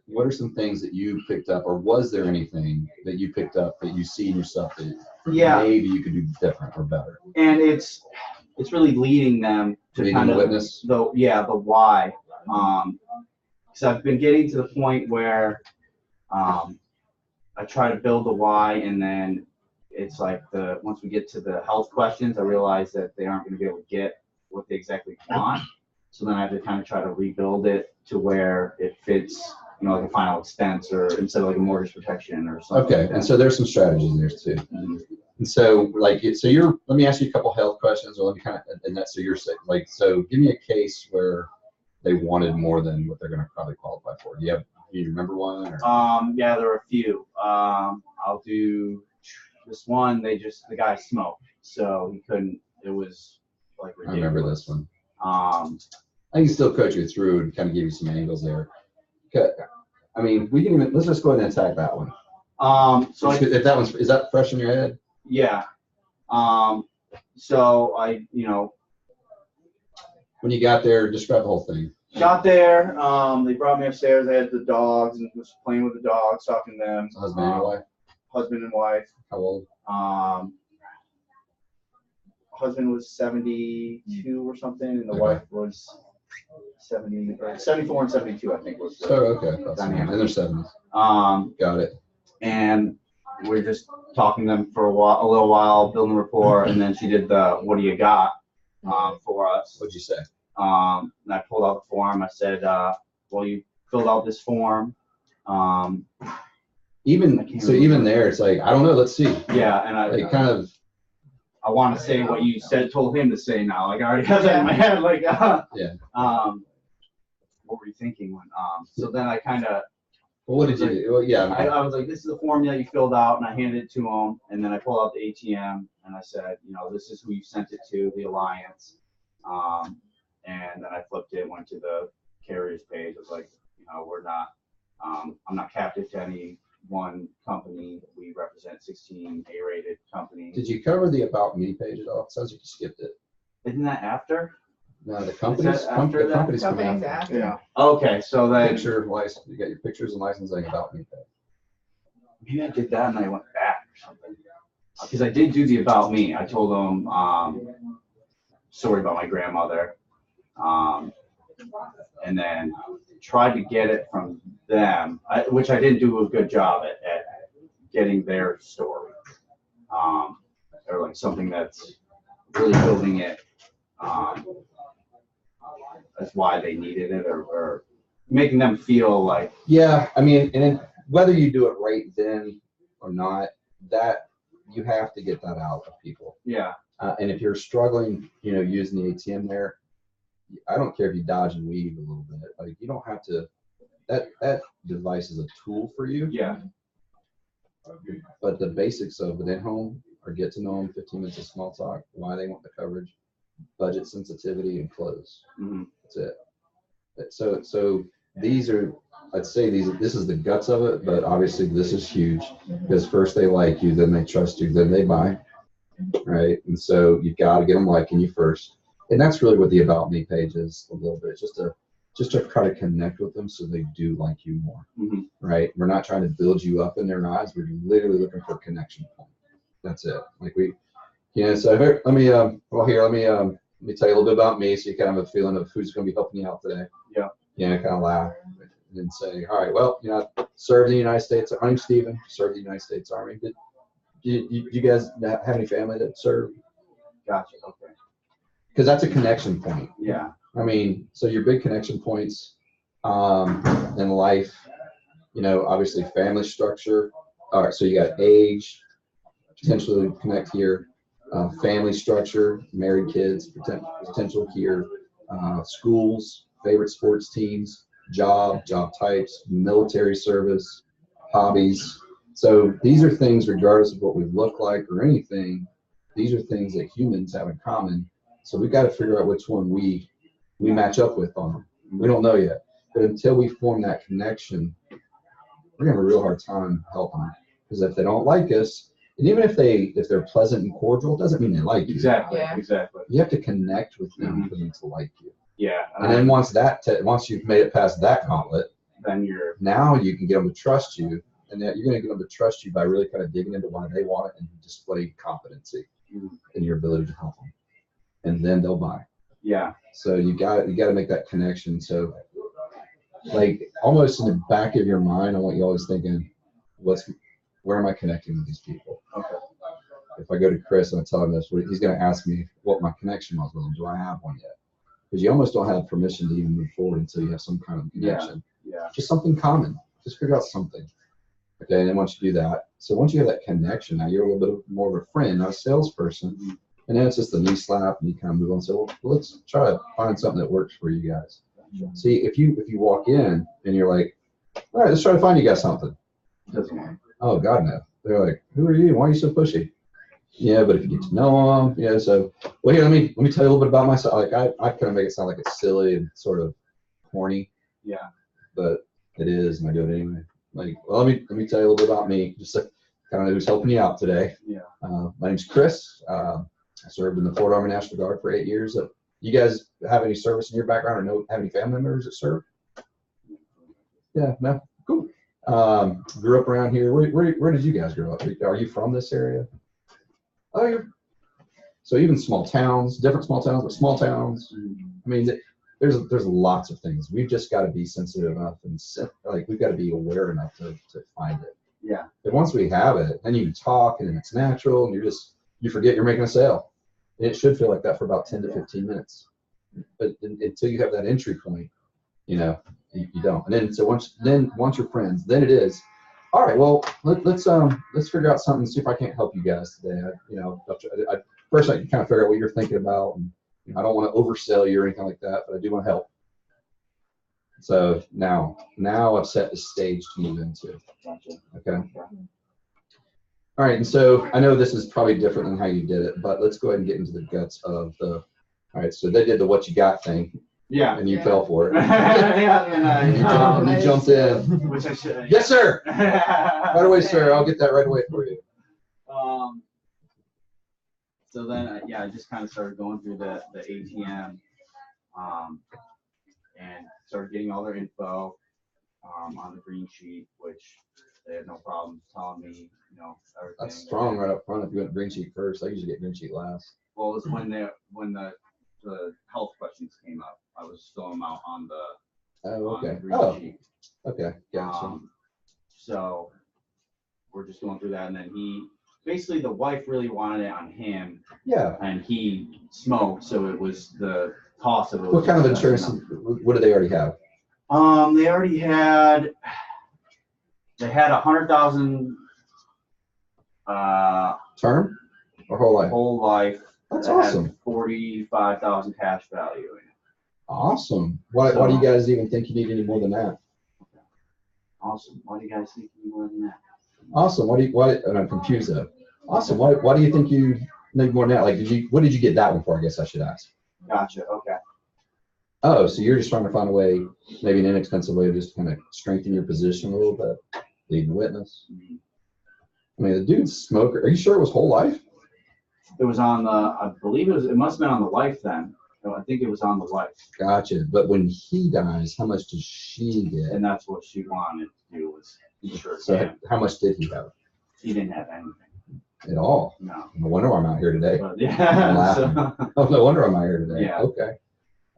what are some things that you picked up, or was there anything that you picked up that you see in yourself that Yeah. maybe you could do different or better? And it's really leading them to Leading kind the of witness? the why. Because I've been getting to the point where I try to build the why, and then it's like once we get to the health questions, I realize that they aren't going to be able to get what they exactly want. So then I have to kind of try to rebuild it to where it fits, like a final expense, or instead of like a mortgage protection or something. Okay, like and that. so there's some strategies there too. Mhm. And so, let me ask you a couple health questions, or let me so you're saying, so give me a case where they wanted more than what they're going to probably qualify for. Do you remember one? Or? Yeah, there were a few. I'll do this one. The guy smoked, so he couldn't. It was like I ridiculous. remember this one. Um, I can still coach you through and kind of give you some angles there. Okay. I mean, let's just go ahead and attack that one. so If that is that fresh in your head? yeah. So I, When you got there, describe the whole thing. got there. They brought me upstairs. I had the dogs and was playing with the dogs, talking to them. Husband and wife? Husband and wife. How old? Husband was 72 or something, and the Okay. wife was 70 or 74 and 72, I think was. So, okay. That's fine. Dynamic. In their 70s. Got it. And we're just talking to them for a little while, building rapport, and then she did the "What do you got?" For us. What'd you say? And I pulled out the form. I said, "Well, you filled out this form." Even there, it's like, I don't know. Let's see. Yeah, and I want to say what you told him to say now. Like I already have that in my head. Like, Yeah. What were you thinking when? So then I kind of. Well, what did you do? Well, yeah. I was like, this is the form that you filled out, and I handed it to him, and then I pulled out the ATM, and I said, this is who you sent it to, the Alliance, and then I flipped it, went to the carrier's page. I was like, we're not, I'm not captive to any one company. We represent 16 A-rated companies. Did you cover the About Me page at all? It sounds like you skipped it. Isn't that after? No, the companies after that? companies come Companies after. after. Okay, so then Picture, license, you got your pictures and licensing About Me page. maybe I did that and I went back or something. Because I did do the About Me. I told them, sorry about my grandmother. And then tried to get it from them, which I didn't do a good job at getting their story. Or like something that's really building it as why they needed it, or making them feel like. Yeah, I mean, and then whether you do it right then or not, that you have to get that out of people. Yeah. And if you're struggling, using the ATM there, I don't care if you dodge and weave a little bit. Like, you don't have to. That device is a tool for you. Yeah. But the basics of it at home are get to know them, 15 minutes of small talk, why they want the coverage, budget sensitivity, and close. Mm-hmm. That's it. So these are, I'd say this is the guts of it, but obviously this is huge because first they like you, then they trust you, then they buy, right? And so you've got to get them liking you first. And that's really what the About Me page is a little bit, just to try to connect with them so they do like you more, Mm-hmm. right? We're not trying to build you up in their eyes. We're literally looking for a connection point. That's it. So here, let me tell you a little bit about me so you kind of have a feeling of who's going to be helping you out today. Yeah. Kind of laugh and say, all right, well, I served in the United States. My name's Steven, served in the United States Army. Did you guys have any family that served? Gotcha. Okay. Because that's a connection point. Yeah. I mean, so your big connection points in life, obviously family structure. All right, so you got age, potentially connect here, family structure, married kids, potential here, schools, favorite sports teams, job types, military service, hobbies. So these are things, regardless of what we look like or anything, these are things that humans have in common. So we've got to figure out which one we match up with on them. We don't know yet. But until we form that connection, we're going to have a real hard time helping them. Because if they don't like us, and even if they're pleasant and cordial, it doesn't mean they like you. Exactly. Yeah. Exactly. You have to connect with them for them to like you. Yeah. And then once you've made it past that gauntlet, then you're, Now you can get them to trust you, and that you're going to get them to trust you by really kind of digging into why they want it and display competency in your ability to help them, and then they'll buy. yeah, So you got to make that connection. So like almost in the back of your mind, I want you always thinking, where am I connecting with these people? okay, If I go to Chris and I tell him this, he's going to ask me what my connection was with him. Do I have one yet? Because you almost don't have permission to even move forward until you have some kind of connection. yeah, Just something common. Just figure out something. Okay, and then once you do that, so once you have that connection, now you're a little bit more of a friend, not a salesperson. And then it's just a knee slap, and you kind of move on and say, well, let's try to find something that works for you guys. See, if you walk in and you're like, all right, let's try to find you guys something. doesn't work. Oh, God, no. They're like, who are you? Why are you so pushy? Yeah, but if you get to know them, yeah. So, well, here, let me tell you a little bit about myself. Like, I kind of make it sound like it's silly and sort of corny, Yeah, but it is, and I do it anyway. Like, well, let me tell you a little bit about me, just to kind of know who's helping you out today. yeah. My name's Chris. I served in the Florida Army National Guard for 8 years. You guys have any service in your background, or have any family members that serve? Yeah, no, cool. Grew up around here. Where did you guys grow up? Are you from this area? Oh, so even small towns, different small towns, but small towns. I mean, there's lots of things. We've just got to be sensitive enough and we've got to be aware enough to find it. Yeah, And once we have it, then you can talk, and then it's natural, and you forget you're making a sale. And it should feel like that for about 10 to 15 minutes. But until you have that entry point, you don't. And then so once you're friends, then it is, all right, well, let's figure out something, see if I can't help you guys today. First I can kind of figure out what you're thinking about, and I don't want to oversell you or anything like that, but I do want to help. So now I've set the stage to move into. gotcha. Okay. All right, and so I know this is probably different than how you did it, but let's go ahead and get into the guts of the. All right, so they did the what you got thing, Yeah. and you Yeah. fell for it. Yeah, You jumped in. which I should. Yes, sir. Right away, sir. I'll get that right away for you. So then, I just kind of started going through the ATM, and started getting all their info on the green sheet, which they had no problem telling me, everything. That's strong right up front. If you went green sheet first, I usually get green sheet last. Well, it was when the health questions came up. I was filling them out on the Oh, on the okay. green Oh, sheet. okay. Gotcha. So we're just going through that, and then basically the wife really wanted it on him, Yeah. and he smoked, so it was the cost of it. What was kind of just insurance? enough. What do they already have? They already had. They had 100,000 Term or whole life? whole life. That's that had awesome. 45,000 cash value in it. Awesome. Why do you guys even think you need any more than that? Awesome. Why do you guys think you more than that? Awesome. And I'm confused though. Awesome. Why do you think you need more than that? Like, what did you get that one for? I guess I should ask. Gotcha. Okay. Oh, so you're just trying to find a way, maybe an inexpensive way to just kind of strengthen your position a little bit, leading the witness. I mean, the dude's smoker. Are you sure it was whole life? It was on the. I believe it must have been on the life then. No, I think it was on the life, Gotcha. But when he dies, how much does she get? and that's what she wanted to do was insure So him. how much did he have? He didn't have anything. At all? No. No wonder I'm out here today. But yeah. laughing. Oh, no wonder I'm out here today. Yeah. Okay.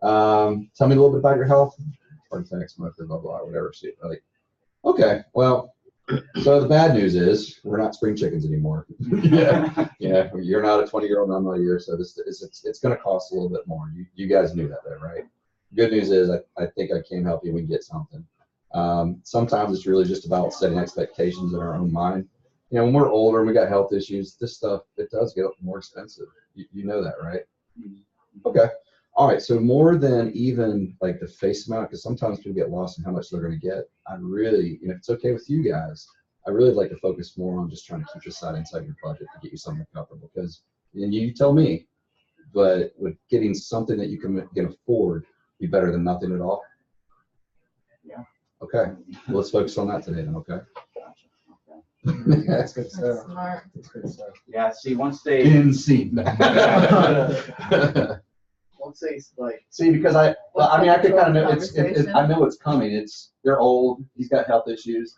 Tell me a little bit about your health. Heart attack, smoker, blah, blah, whatever. See, like, okay. Well, so the bad news is we're not spring chickens anymore. Yeah. Yeah. You're not a 20-year-old, I'm not a year. So it's going to cost a little bit more. You guys knew that though, right? Good news is I think I can help you. We can get something. Sometimes it's really just about setting expectations in our own mind. When we're older and we got health issues, this stuff, it does get more expensive. You know that, right? Okay. All right. So more than even like the face amount, because sometimes people get lost in how much they're going to get. I really, if it's okay with you guys, I really like to focus more on just trying to keep this side inside your budget to get you something comfortable. Because, and you tell me, but with getting something that you can afford be better than nothing at all. Yeah. Okay. Well, let's focus on that today then. Okay. Gotcha. Okay. That's good That's stuff. smart. That's good stuff. Yeah. See, once they. In scene. let's say like, See, because I mean, I could kind of know, Conversation. I know it's coming. They're old. He's got health issues.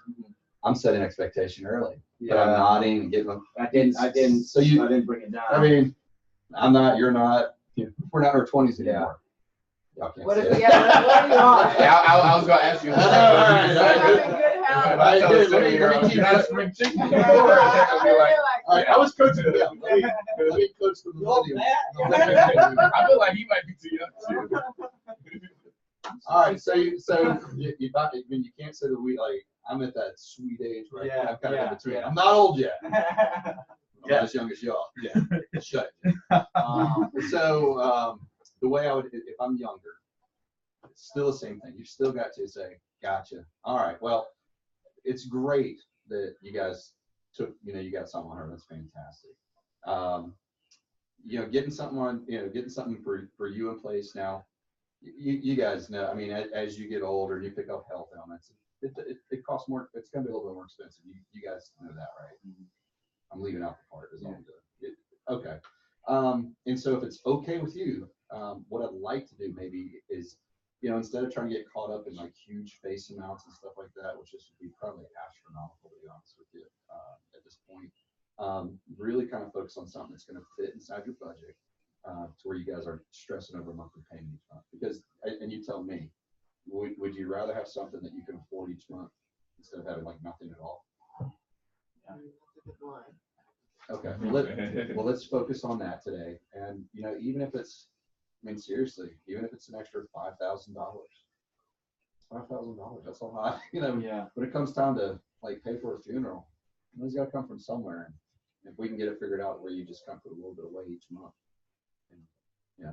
I'm setting expectation early, but I'm nodding and getting them. I didn't So you- I didn't bring it down. I mean, I'm not, you're not, we're not in our 20s Yeah. anymore. Y'all can't What say if, it. yeah, what do you want? Yeah, I was gonna ask you. All right, I'm all right. in good health. If I tell Let me- a story, let me keep you're not that- spring chicken. Yeah, You're I'm be like, All right, I was coaching them. Let me coach the millennials. I feel like he might be too young too. All right, so you I mean, you can't say that I'm at that sweet age where Yeah, I'm kind of yeah, in between. yeah. I'm not old yet. I'm Yeah. not as young as y'all. Yeah, shut. So the way I would, if I'm younger, it's still the same thing. You still got to say, gotcha. All right, well, it's great that you guys you got something on her. That's fantastic. Getting something for you in place now. You guys know, I mean, as you get older and you pick up health ailments, it costs more. It's going to be a little bit more expensive. You guys know that, right? I'm leaving out the part. Is all I'm doing. Okay. And so if it's okay with you, what I'd like to do maybe is, instead of trying to get caught up in like huge face amounts and stuff like that, which is would be probably astronomical to be honest with you at this point, really kind of focus on something that's going to fit inside your budget. To where you guys are stressing over monthly payment each month. Because, and you tell me, would you rather have something that you can afford each month instead of having like nothing at all? Okay, well, let's focus on that today. And, even if it's, I mean, seriously, even if it's an extra $5,000, $5,000, that's a lot, Yeah. when it comes time to like pay for a funeral, it's got to come from somewhere. And if we can get it figured out where you just come put a little bit away each month.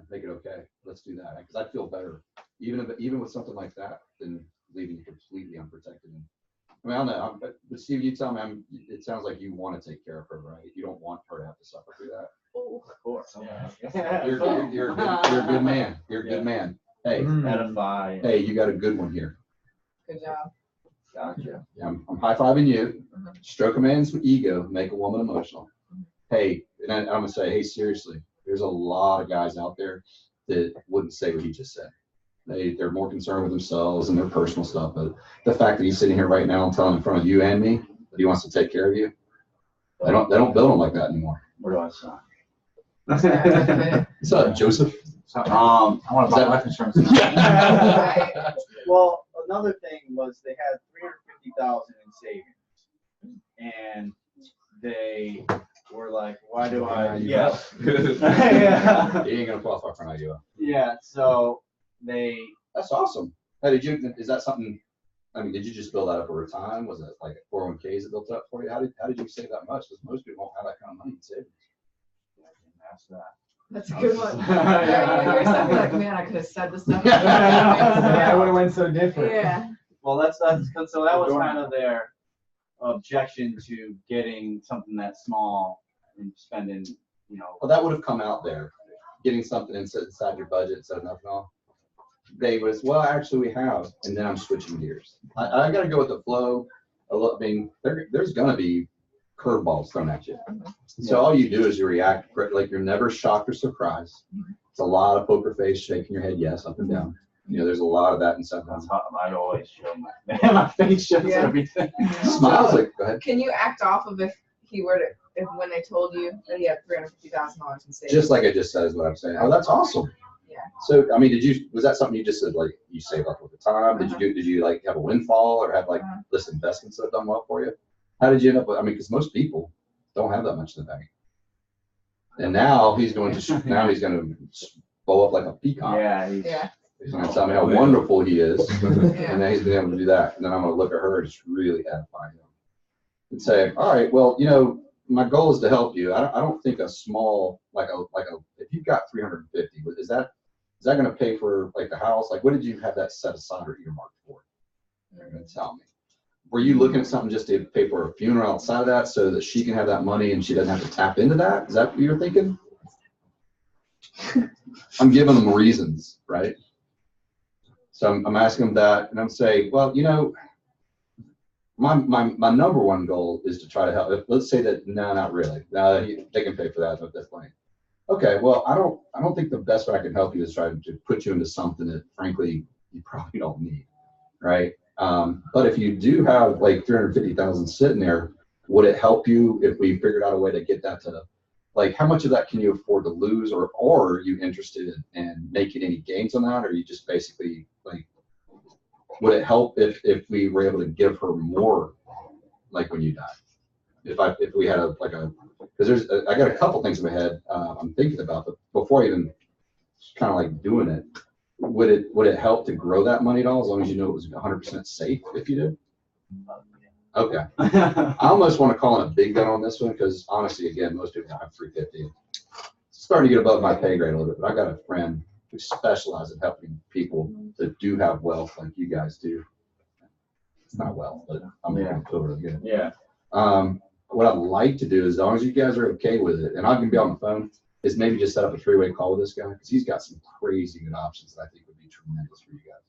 Make it okay. Let's do that because I'd feel better, even with something like that, than leaving you completely unprotected. I mean, I don't know, but Steve, you tell me. It sounds like you want to take care of her, right? You don't want her to have to suffer through that. Of course. You're a good man. You're a good man. Hey, Edify. hey, you got a good one here. Good job. Gotcha. Yeah, I'm high-fiving you. Stroke a man's ego, make a woman emotional. Hey, and I'm gonna say, hey, seriously. There's a lot of guys out there that wouldn't say what he just said. They're more concerned with themselves and their personal stuff. But the fact that he's sitting here right now and telling in front of you and me that he wants to take care of you, they don't build them like that anymore. Where do I sign? What's up, Joseph? I want to buy life insurance. Well, another thing was they had $350,000 in savings, and they were like, "Why do I?" Yeah. Yeah. He ain't gonna qualify for an IUL. Yeah. So they. That's awesome. Hey, is that something? I mean, did you just build that up over time? Was it like 401ks that built up for you? How did you save that much? Because most people don't have that kind of money in savings. That's that. That's a good one. Yeah. You're something like, man, I could have said this stuff. Yeah, it would have went so different. Yeah. Well, that's so that was kind of their objection to getting something that small and spending, Well, that would have come out there, getting something inside your budget instead of nothing all. They was, well, actually we have, and then I'm switching gears. I got to go with the flow. I mean, there's going to be curveballs thrown at you. So all you do is you react, like you're never shocked or surprised. It's a lot of poker face, shaking your head, yes, up and down. There's a lot of that inside. That's how I always show my face shows Yeah. everything. Smiles like, go ahead. Can you act off of if he were to, if when they told you that he had $350,000 in savings? Just like I just said is what I'm saying. Oh, that's awesome. Yeah. So, I mean, was that something you just said, like, you saved up at the time? Did you like have a windfall or have like list investments that have done well for you? How did you end up with, I mean, because most people don't have that much in the bank. And now he's going to blow up like a peacock. Yeah. He's going to tell me how wonderful he is. Yeah. And then he's been able to do that. And then I'm going to look at her and just really edify him and say, all right, well, my goal is to help you. I don't think a small, if you've got 350, is that going to pay for like the house? Like, what did you have that set aside or earmarked for? You're going to tell me. Were you looking at something just to pay for a funeral outside of that so that she can have that money and she doesn't have to tap into that? Is that what you're thinking? I'm giving them reasons, right? So I'm asking them that, and I'm saying, well, my number one goal is to try to help. Let's say that, no, not really. No, they can pay for that at this point. Okay, well, I don't think the best way I can help you is try to put you into something that frankly you probably don't need, right? But if you do have like 350,000 sitting there, would it help you if we figured out a way to get that to, like, how much of that can you afford to lose, or are you interested in making any gains on that, or are you just basically like, would it help if we were able to give her more, like when you died? If we had because I got a couple things in my head I'm thinking about, but before I even kind of like doing it, would it help to grow that money at all, as long as you know it was 100% safe if you did? Okay. I almost want to call in a big gun on this one, because honestly, again, most people have 350. It's starting to get above my pay grade a little bit, but I got a friend who specializes in helping people that do have wealth like you guys do. It's not wealth, but I'm going to over again. Yeah. What I'd like to do, as long as you guys are okay with it, and I can be on the phone, is maybe just set up a 3-way call with this guy, because he's got some crazy good options that I think would be tremendous for you guys.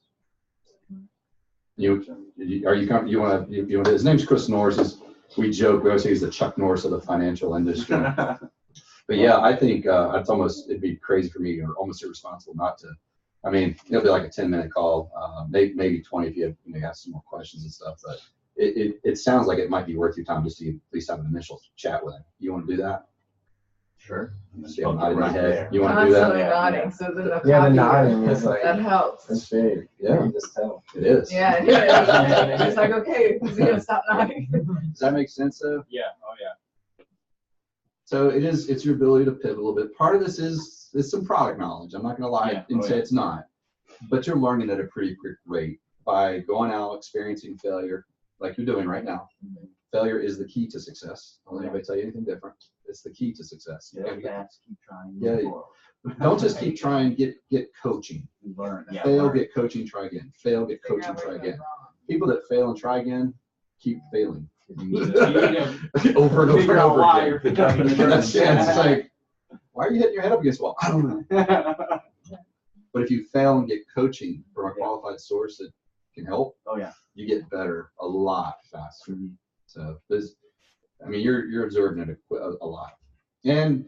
Are you comfortable? You want to? His name's Chris Norris. We joke. We always say he's the Chuck Norris of the financial industry. But yeah, I think it'd be crazy for me, or almost irresponsible not to. I mean, it'll be like a 10-minute call, maybe 20 if you have some more questions and stuff. But it sounds like it might be worth your time just to at least have an initial chat with him. You want to do that? Sure. See, I'm nodding my head. You want to do Constantly that? nodding, so then the Yeah, the copy, nodding is like, that helps. that's big. Yeah. You just tell. It is. Yeah, it is. It's like, okay, is he gonna stop nodding? Does that make sense, though? Yeah. Oh yeah. So it's your ability to pivot a little bit. Part of this is some product knowledge. I'm not going to lie Yeah. and Oh, say yeah. it's not, but you're learning at a pretty quick rate by going out, experiencing failure like you're doing right now. Failure is the key to success. Don't let anybody tell you anything different. It's the key to success. You gotta get- Keep trying. Yeah. Don't just keep trying, get coaching. Learn. Yeah. Fail, get coaching, try again. Fail, get Figure coaching, out try where you're again. wrong. People that fail and try again keep failing. You need to Over and over Figure and out over why again. you're failing. That's, yeah, it's like, why are you hitting your head up against the wall? I don't know. But if you fail and get coaching from a qualified source that can help, Oh yeah. you get better a lot faster. So you're absorbing it a lot. And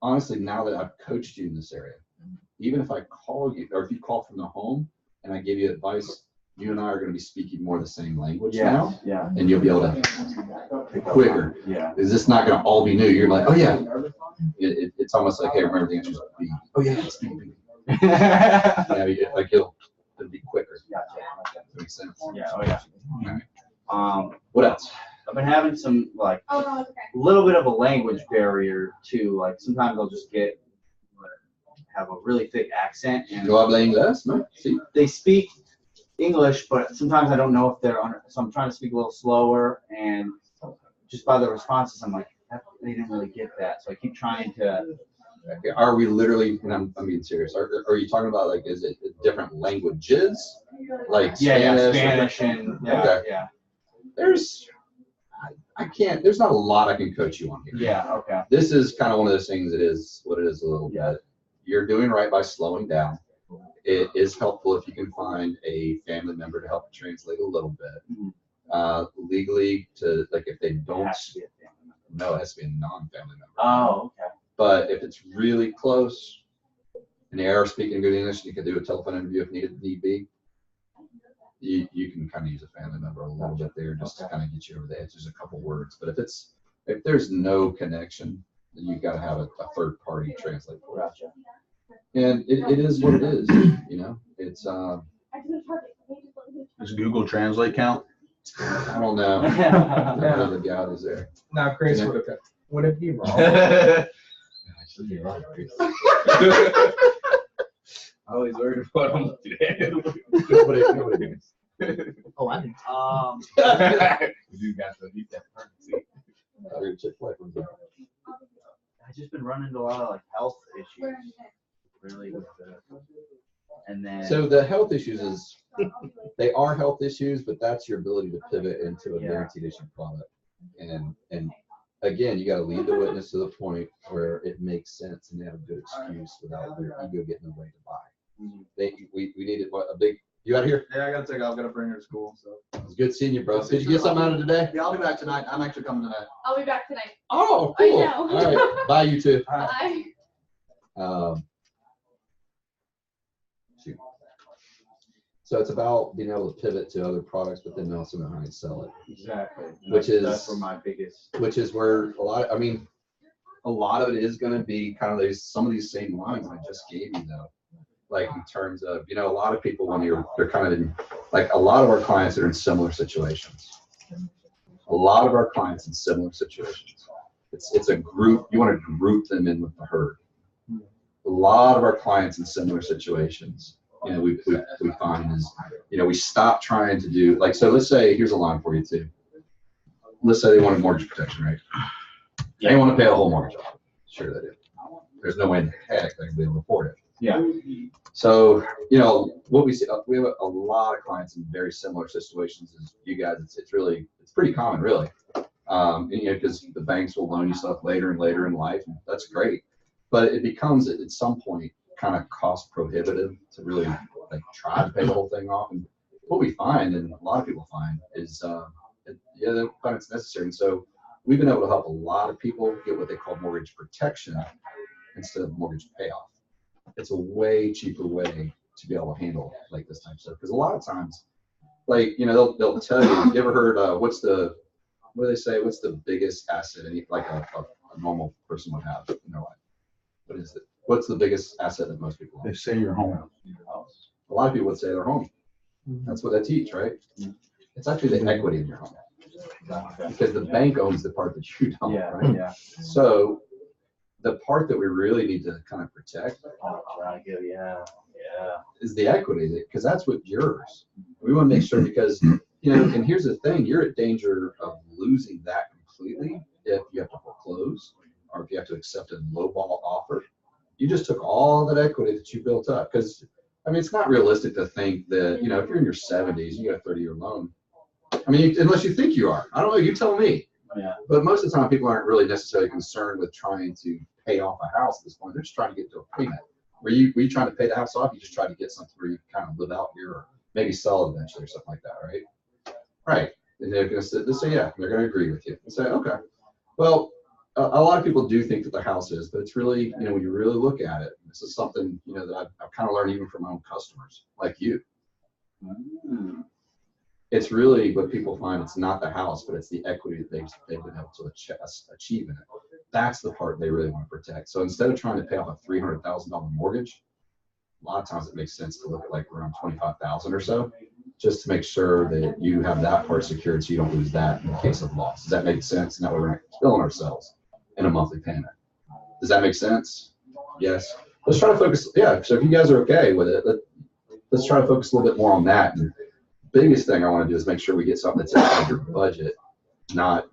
honestly, now that I've coached you in this area, even if I call you, or if you call from the home and I give you advice, you and I are going to be speaking more the same language now, Yeah. and you'll be able to quicker. Yeah. Is this not going to all be new? You're like, oh yeah. It's almost like, hey, remember the answers B. Oh yeah, it's B. Yeah. Like it'll be quicker. Gotcha. That makes sense. Yeah. Oh yeah. Alright. What else? I've been having some like Oh, no, it's okay. a little bit of a language barrier too. Like sometimes I'll just have a really thick accent and Do I blame this? No. See? they speak English, but sometimes I don't know if they're on. So I'm trying to speak a little slower, and just by the responses, I'm like, they didn't really get that. So I keep trying to. Are we literally, and I'm being serious, are you talking about, like, is it different languages? Like Yeah, Spanish? Spanish and yeah, Okay. yeah, There's not a lot I can coach you on here. yeah. Okay. This is kind of one of those things that is what it is a little Yeah. bit. You're doing right by slowing down. It is helpful if you can find a family member to help translate a little bit. Mhm. Legally, like if they It don't, has to be a family member. no, it has to be a non-family member. Oh, okay. But if it's really close and they are speaking good English, you can do a telephone interview if need be. You can kind of use a family member a little bit there just to kind of get you over the edge. There's a couple words, but if there's no connection, then you've got to have a third party translate for it. Gotcha. And it is what it is, you know. It's Does Google Translate count? I don't know. I don't know the God is there. Now, Chris, Yeah. would it be wrong? I always worried about him today. Oh, I do. You got to beat that currency. Chick-fil-A from there. I've just been running into a lot of like health issues, really with the, and then. So the health issues they are health issues, but that's your ability to pivot into a Yeah. guaranteed issue product. And again, you got to lead the witness to the point where it makes sense and they have a good excuse without your ego getting in the way to buy. We needed a big. You out of here? Yeah, I gotta take off. Gotta bring her to school. So. It was good seeing you, bro. Did you get something out of today? Yeah, I'll be back tonight. I'm actually coming tonight. I'll be back tonight. Oh, I cool. know. All right. Bye, you two. Bye. Um, shoot. So it's about being able to pivot to other products, but then also know how to sell it. Exactly. Which That's is- where my biggest. Which is where a lot of it is going to be kind of some of these same lines I just gave you though. Like in terms of, a lot of people when they're kind of in, like a lot of our clients are in similar situations. A lot of our clients in similar situations. It's a group, you want to group them in with the herd. A lot of our clients in similar situations, we find is, we stop trying to do, like, so let's say, here's a line for you too. Let's say they wanted mortgage protection, right? They want to pay the whole mortgage off. Sure they do. There's no way in heck they're going to be able to afford it. Yeah. So, what we see, we have a lot of clients in very similar situations as you guys. It's pretty common, really. Because the banks will loan you stuff later and later in life, and that's great. But it becomes at some point kind of cost prohibitive to really like try to pay the whole thing off. And what we find, and a lot of people find, is they don't find it's necessary. And so we've been able to help a lot of people get what they call mortgage protection instead of mortgage payoff. It's a way cheaper way to be able to handle like this type of stuff. Because a lot of times, like, they'll tell you ever heard what do they say? What's the biggest asset like a normal person would have in their life? What is it? What's the biggest asset that most people They have? say your home. A lot of people would say their home. That's what they teach, right? It's actually the equity in your home. Because the bank owns the part that you don't, right? Yeah. So the part that we really need to kind of protect is the equity, because that's what yours. We want to make sure, because and here's the thing, you're at danger of losing that completely if you have to foreclose or if you have to accept a lowball offer. You just took all that equity that you built up, because it's not realistic to think that if you're in your 70s, you got a 30-year loan. Unless you think you are. I don't know, you tell me. Yeah. But most of the time, people aren't really necessarily concerned with trying to pay off a house at this point. They're just trying to get to a payment. Were you trying to pay the house off? You just try to get something where you kind of live out here, or maybe sell it eventually or something like that, right? Right. And they're going to say, yeah, they're going to agree with you and say, okay. Well, a lot of people do think that the house is, but it's really, when you really look at it, this is something, that I've kind of learned even from my own customers like you. It's really what people find. It's not the house, but it's the equity that they've been able to achieve in it. That's the part they really want to protect. So instead of trying to pay off a $300,000 mortgage, a lot of times it makes sense to look at like around $25,000 or so, just to make sure that you have that part secured so you don't lose that in case of loss. Does that make sense? And that way we're not killing ourselves in a monthly payment. Does that make sense? Yes. Let's try to focus. Yeah. So if you guys are okay with it, let's try to focus a little bit more on that. And the biggest thing I want to do is make sure we get something that's inside your budget, not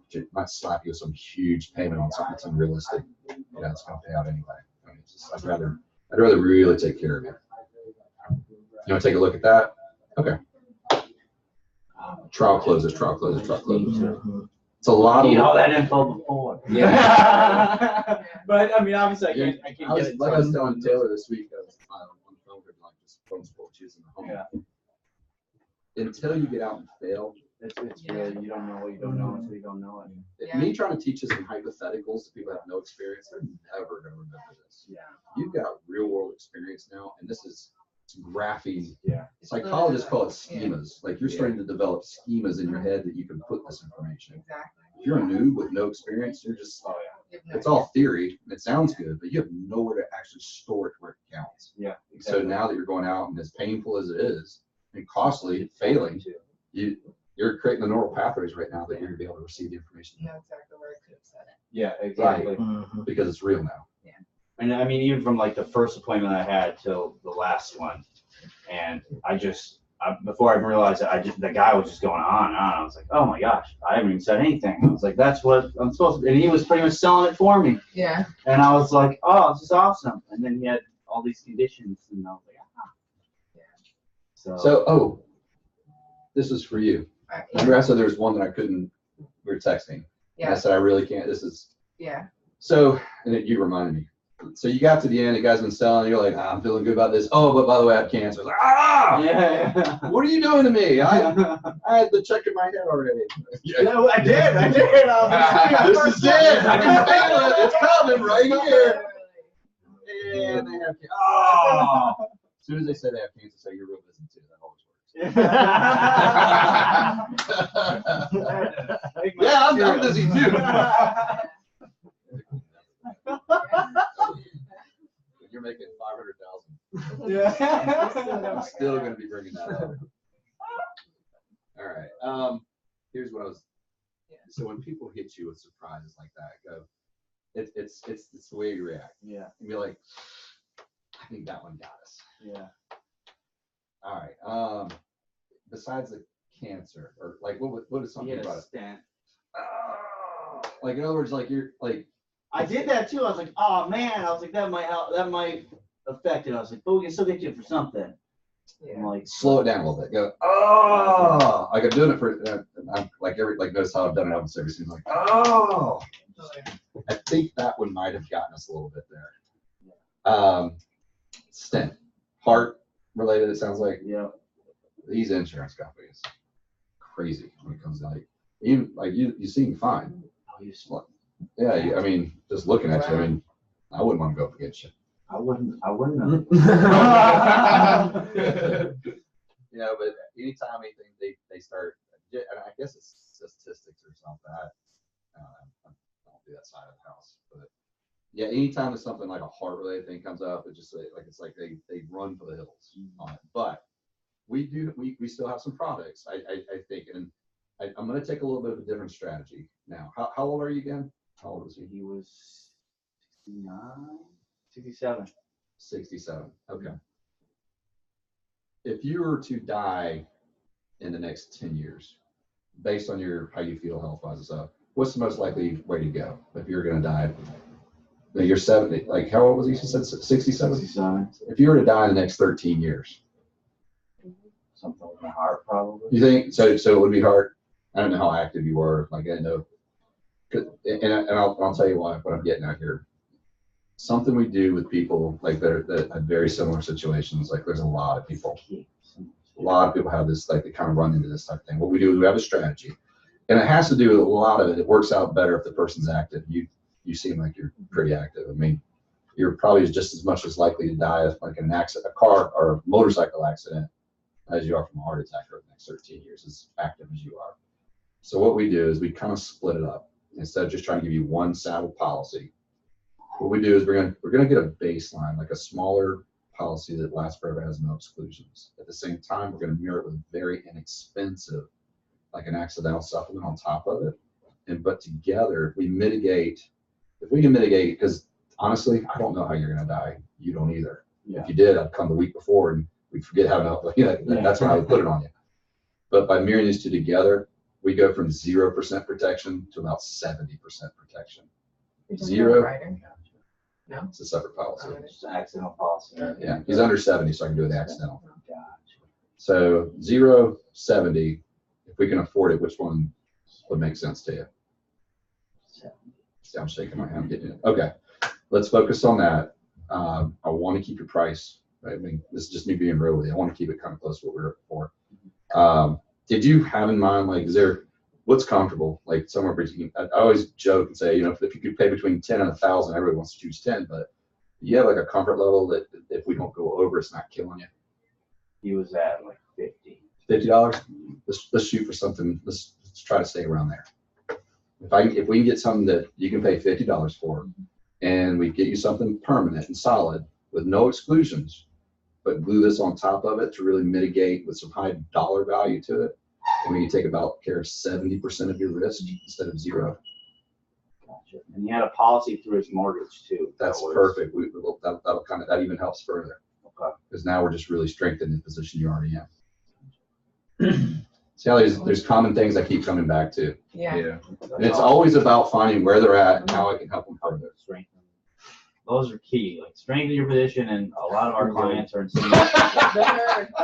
slap you with some huge payment on something that's unrealistic. It's going to pay out anyway. I'd rather really take care of it. You want to take a look at that? Okay. Trial closes. It's a lot of. Need all that info before. Yeah. But obviously, I can't I get was, it. like I was telling Taylor this week, I was on the phone with like just phone support, she's in the home. Yeah. Until you get out and fail, It's really, you don't know what you don't know until you don't know it. Yeah. me trying to teach you some hypotheticals to people that have no experience, they're never going to remember this. Yeah. You've got real world experience now, and this is graphing. Yeah. Psychologists call it schemas. Like you're starting to develop schemas in your head that you can put this information. Exactly. If you're a noob with no experience, you're just, You have no it's all theory. And it sounds good, but you have nowhere to actually store it where it counts. Yeah. So now that you're going out, and as painful as it is and costly, failing, you're creating the neural pathways right now that you're going to be able to receive the information You know exactly where I could have said it. Yeah, exactly. because it's real now. And even from like the first appointment I had till the last one, and before I even realized it, the guy was just going on and on. I was like, oh my gosh, I haven't even said anything. I was like, that's what I'm supposed to. And he was pretty much selling it for me. Yeah. And I was like, oh, this is awesome. And then he had all these conditions, and I was like, ah. So, this is for you. Right. Remember I said there was one that I couldn't, we were texting. And I Yeah. said, I really can't, Yeah. so, and you reminded me. So you got to the end, the guy's been selling, you're like, I'm feeling good about this. Oh, but by the way, I have cancer. Like, Yeah. what are you doing to me? I had the check in my head already. No, I did. I did. This is it. I can feel it. It's coming right here. and they have cancer. Oh! As soon as they say they have cancer, say you're real busy too. That always works. Yeah, I'm busy too. You're making 500,000. Yeah. I'm still gonna be bringing that up. All right. Here's what I was. So when people hit you with surprises like that, go. It's the way you react. Yeah. And be like, I think that one got us. Yeah. All right. Besides the cancer, or like what is something He had about a it? stent. Like in other words, like you're like. I did that too. I was like, oh man. I was like, that might help. That might affect it. I was like, but we can still get you for something. I'm Yeah. like, Slow it down a little bit. Go. Oh, like I'm doing it for. I'm like notice how I've done it. Every scene. Like oh. I think that one might have gotten us a little bit there. Stent, heart related. It sounds like. yeah. These insurance companies, crazy when it comes to you seem fine. Oh, you Yeah, I mean, just looking at you, I mean, I wouldn't want to go up against you. I wouldn't have. You know, but anytime anything they start, and I guess it's statistics or something. I don't do that side of the house, but yeah, anytime there's something like a heart related thing comes up, it's just like it's like they run for the hills on it. But we still have some products, I think, and I'm going to take a little bit of a different strategy now. How old are you again? How old was he? He was 69, 67. 67. Okay. If you were to die in the next 10 years, based on how you feel health-wise and stuff, what's the most likely way to go if you're going to die? You're 70. Like, how old was he? You said 67? 67. If you were to die in the next 13 years, Something with my heart, probably. you think so? So it would be hard. I don't know how active you were. Like I know, and I'll tell you what I'm getting at here. Something we do with people like that have very similar situations. Like there's a lot of people have this, like they kind of run into this type of thing. What we do is we have a strategy, and it has to do with a lot of it. It works out better if the person's active. You seem like you're pretty active. I mean, you're probably just as much as likely to die like in an accident, a car or a motorcycle accident, as you are from a heart attack over the next 13 years, as active as you are. So what we do is we kind of split it up. Instead of just trying to give you one saddle policy, what we do is we're gonna get a baseline, like a smaller policy that lasts forever, has no exclusions. At the same time, we're gonna mirror it with very inexpensive, like an accidental supplement on top of it. But together, if we can mitigate, because honestly, I don't know how you're gonna die. You don't either. Yeah. If you did, I'd come the week before and we'd forget how to, that's when I would put it on you. But by mirroring these two together, we go from 0% protection to about 70% protection. Zero. No. It's a separate policy. Just an accidental policy. Yeah, he's under 70, so I can do the accidental. Gotcha. So 0, 70, if we can afford it, which one would make sense to you? See, I'm shaking my head. I'm getting it. Okay, let's focus on that. I want to keep your price. Right? I mean, this is just me being real with you. I want to keep it kind of close to what we were looking for. Did you have in mind, like, what's comfortable? Like somewhere between, I always joke and say, if you could pay between 10 and 1,000, everybody wants to choose 10, but you have like a comfort level that if we don't go over, it's not killing you. He was at like 50. $50? Let's shoot for something. Let's try to stay around there. If we can get something that you can pay $50 for, and we get you something permanent and solid with no exclusions, but glue this on top of it to really mitigate with some high dollar value to it, and we can take about care of 70% of your risk instead of 0. Gotcha. And he had a policy through his mortgage too. That's perfect. That even helps further. Okay. Because now we're just really strengthening the position you're already in. See how there's common things I keep coming back to. Yeah. And it's always about finding where they're at and how I can help them further. Strengthen. Those are key. Like strengthen your position, and a lot of our clients are in similar. The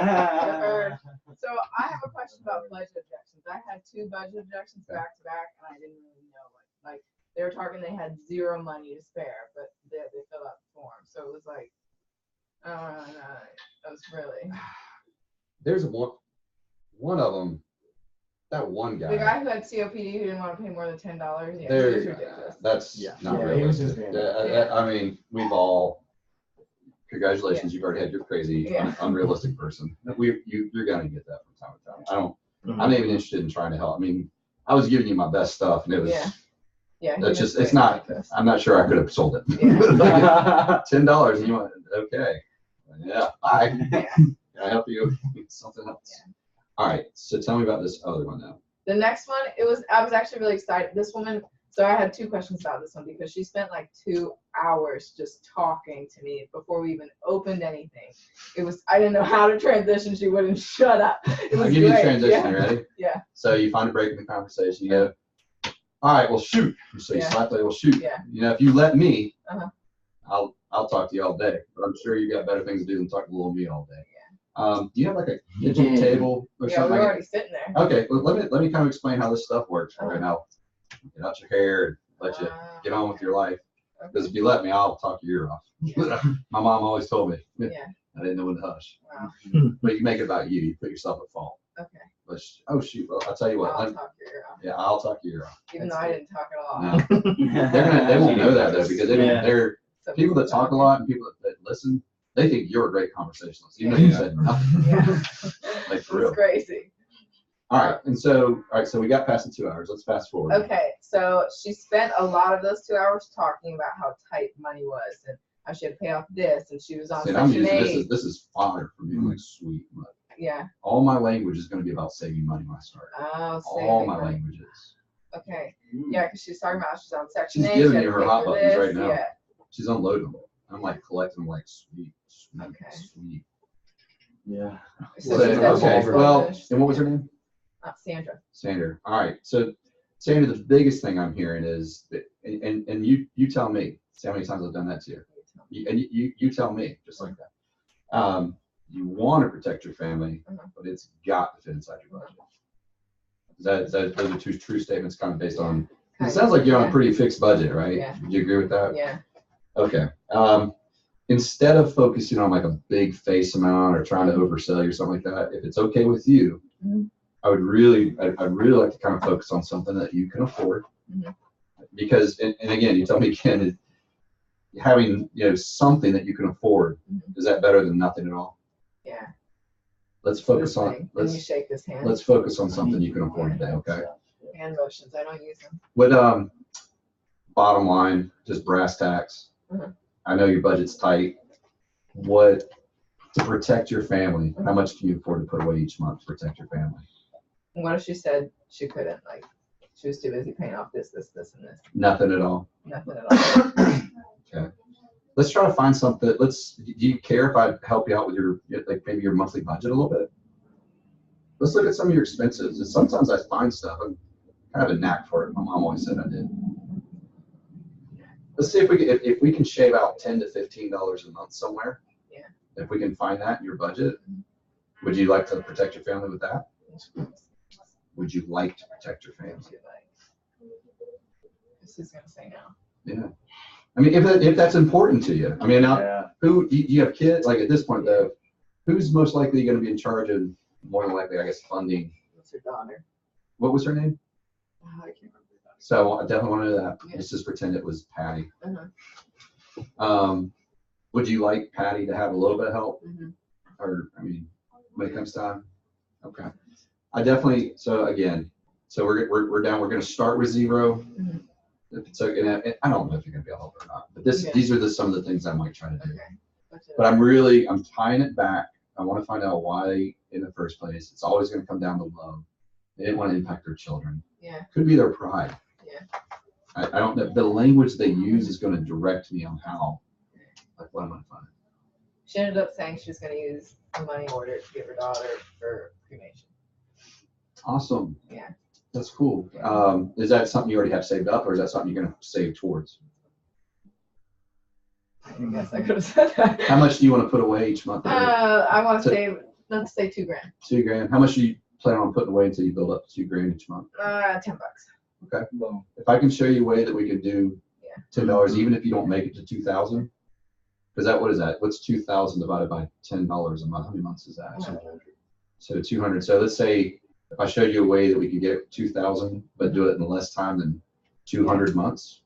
herd. So I have a question about budget objections. I had 2 budget objections back to back, and I didn't really know. Like they were talking, they had 0 money to spare, but they filled out the form. So it was like, that was really. There's one of them. That one guy. The guy who had COPD who didn't want to pay more than $10. Yeah, it was ridiculous. That's not he was realistic. just being. I mean, we've all congratulations, you've already had your crazy, Yeah. unrealistic person. You're gonna get that from time to time. I'm not even interested in trying to help. I mean, I was giving you my best stuff, and it was. Yeah. Yeah. he That's was just, it's great not, like this. I'm not sure I could have sold it. Yeah. $10 and you want, okay. Yeah, bye. Yeah. Can I help you? Something else. All right, so tell me about this other one now. The next one, I was actually really excited. This woman, so I had 2 questions about this one because she spent like 2 hours just talking to me before we even opened anything. I didn't know how to transition. She wouldn't shut up. It was I'll give you the great. transition, Yeah. you ready? Yeah. So you find a break in the conversation, you go, all right, well, shoot. So you Yeah. slap the, well, shoot. Yeah. You know, if you let me, Uh-huh. I'll talk to you all day, but I'm sure you got better things to do than talk to little me all day. Do you have like a kitchen table or Yeah, something we're like already sitting there. that? Okay, well, let me kind of explain how this stuff works for you now. Get out your hair and let you get on with your life. Because if you let me, I'll talk your ear off. My mom always told me. Yeah. I didn't know when to hush. Wow. But you make it about you. You put yourself at fault. Okay. But oh shoot! Well, I'll tell you what. I'll talk your ear off. Yeah, I'll talk your ear off. Even though I didn't talk at all. No. They won't know that though because they're Some people that talk a lot and people that listen. They think you're a great conversationalist, even though you said nothing. Yeah. Like for It's real. crazy. All right, so we got past the 2 hours. Let's fast forward. Okay, so she spent a lot of those 2 hours talking about how tight money was and how she had to pay off this, and she was on See, I'm Section using 8. this is fire for me. I'm like sweet. But Yeah. all my language is going to be about saving money when I start. Oh, All saving my money. languages. Okay. Yeah, because she's talking about she's on Section She's 8. giving she me had to her pay hot for buttons this, right now. Yeah. She's unloading them. I'm like collecting them like sweet, Okay. sweet. Yeah. So So, she said okay, she's well, finished. and what was her name? Sandra. Sandra. All right. So, Sandra, the biggest thing I'm hearing is that, and you tell me, see how many times I've done that to you. You tell me just like that. You want to protect your family, but it's got to fit inside your budget. Those are 2 true statements kind of based on, it sounds like you're on a pretty fixed budget, right? Yeah. Do you agree with that? Yeah. Okay. Instead of focusing on like a big face amount or trying to oversell you or something like that, if it's okay with you, Mhm. I'd really like to kind of focus on something that you can afford. Mhm. Because, and again, you tell me again, having, something that you can afford, Mhm. is that better than nothing at all? Yeah. Let's focus This on, thing. And you shake this hand. let's focus on something you can afford today, okay? Hand motions. I don't use them. What, bottom line, just brass tacks. Mhm. I know your budget's tight. What, to protect your family, how much can you afford to put away each month to protect your family? And what if she said she couldn't? Like, she was too busy paying off this, and this. Nothing at all. Nothing at all. Okay. Let's try to find something. Do you care if I help you out with your, like maybe your monthly budget a little bit? Let's look at some of your expenses. And sometimes I find stuff. I'm kind of a knack for it. My mom always said I did. Let's see if we can shave out $10 to $15 a month somewhere. Yeah. If we can find that in your budget, would you like to protect your family with that? Would you like to protect your family? She's gonna say no. Yeah. I mean, if that's important to you. I mean, now, Yeah. who you have kids? Like at this point, though, who's most likely going to be in charge of more than likely, I guess, funding? What's her daughter? What was her name? Oh, I can't remember that. So I definitely want to know that. Yeah. Let's just pretend it was Patty. Uh-huh. Would you like Patty to have a little bit of help? Mhm. Or, I mean, when it comes time? Okay. I definitely, so again, so we're down, we're going to start with 0. Mhm. If it's okay, and I don't know if you're going to be able to help or not, but Yeah. these are some of the things I might try to do. Okay. What's it? But I'm tying it back. I want to find out why in the first place. It's always going to come down to love. They didn't want to impact their children. Yeah. Could be their pride. Yeah. I don't know. The language they use is going to direct me on how, like what I'm going to find. She ended up saying she was gonna use the money order to give her daughter for cremation. Awesome. Yeah. That's cool. Is that something you already have saved up or is that something you're going to save towards? I guess I could have said that. How much do you want to put away each month? I want to So- save, let's say $2,000. $2,000. How much do you plan on putting away until you build up to $2,000 each month? $10. Okay. If I can show you a way that we could do Yeah. $10, even if you don't make it to 2,000, because what is that? What's 2,000 divided by $10 a month? How many months is that? So 200. So let's say if I showed you a way that we could get 2,000, but do it in less time than 200 months,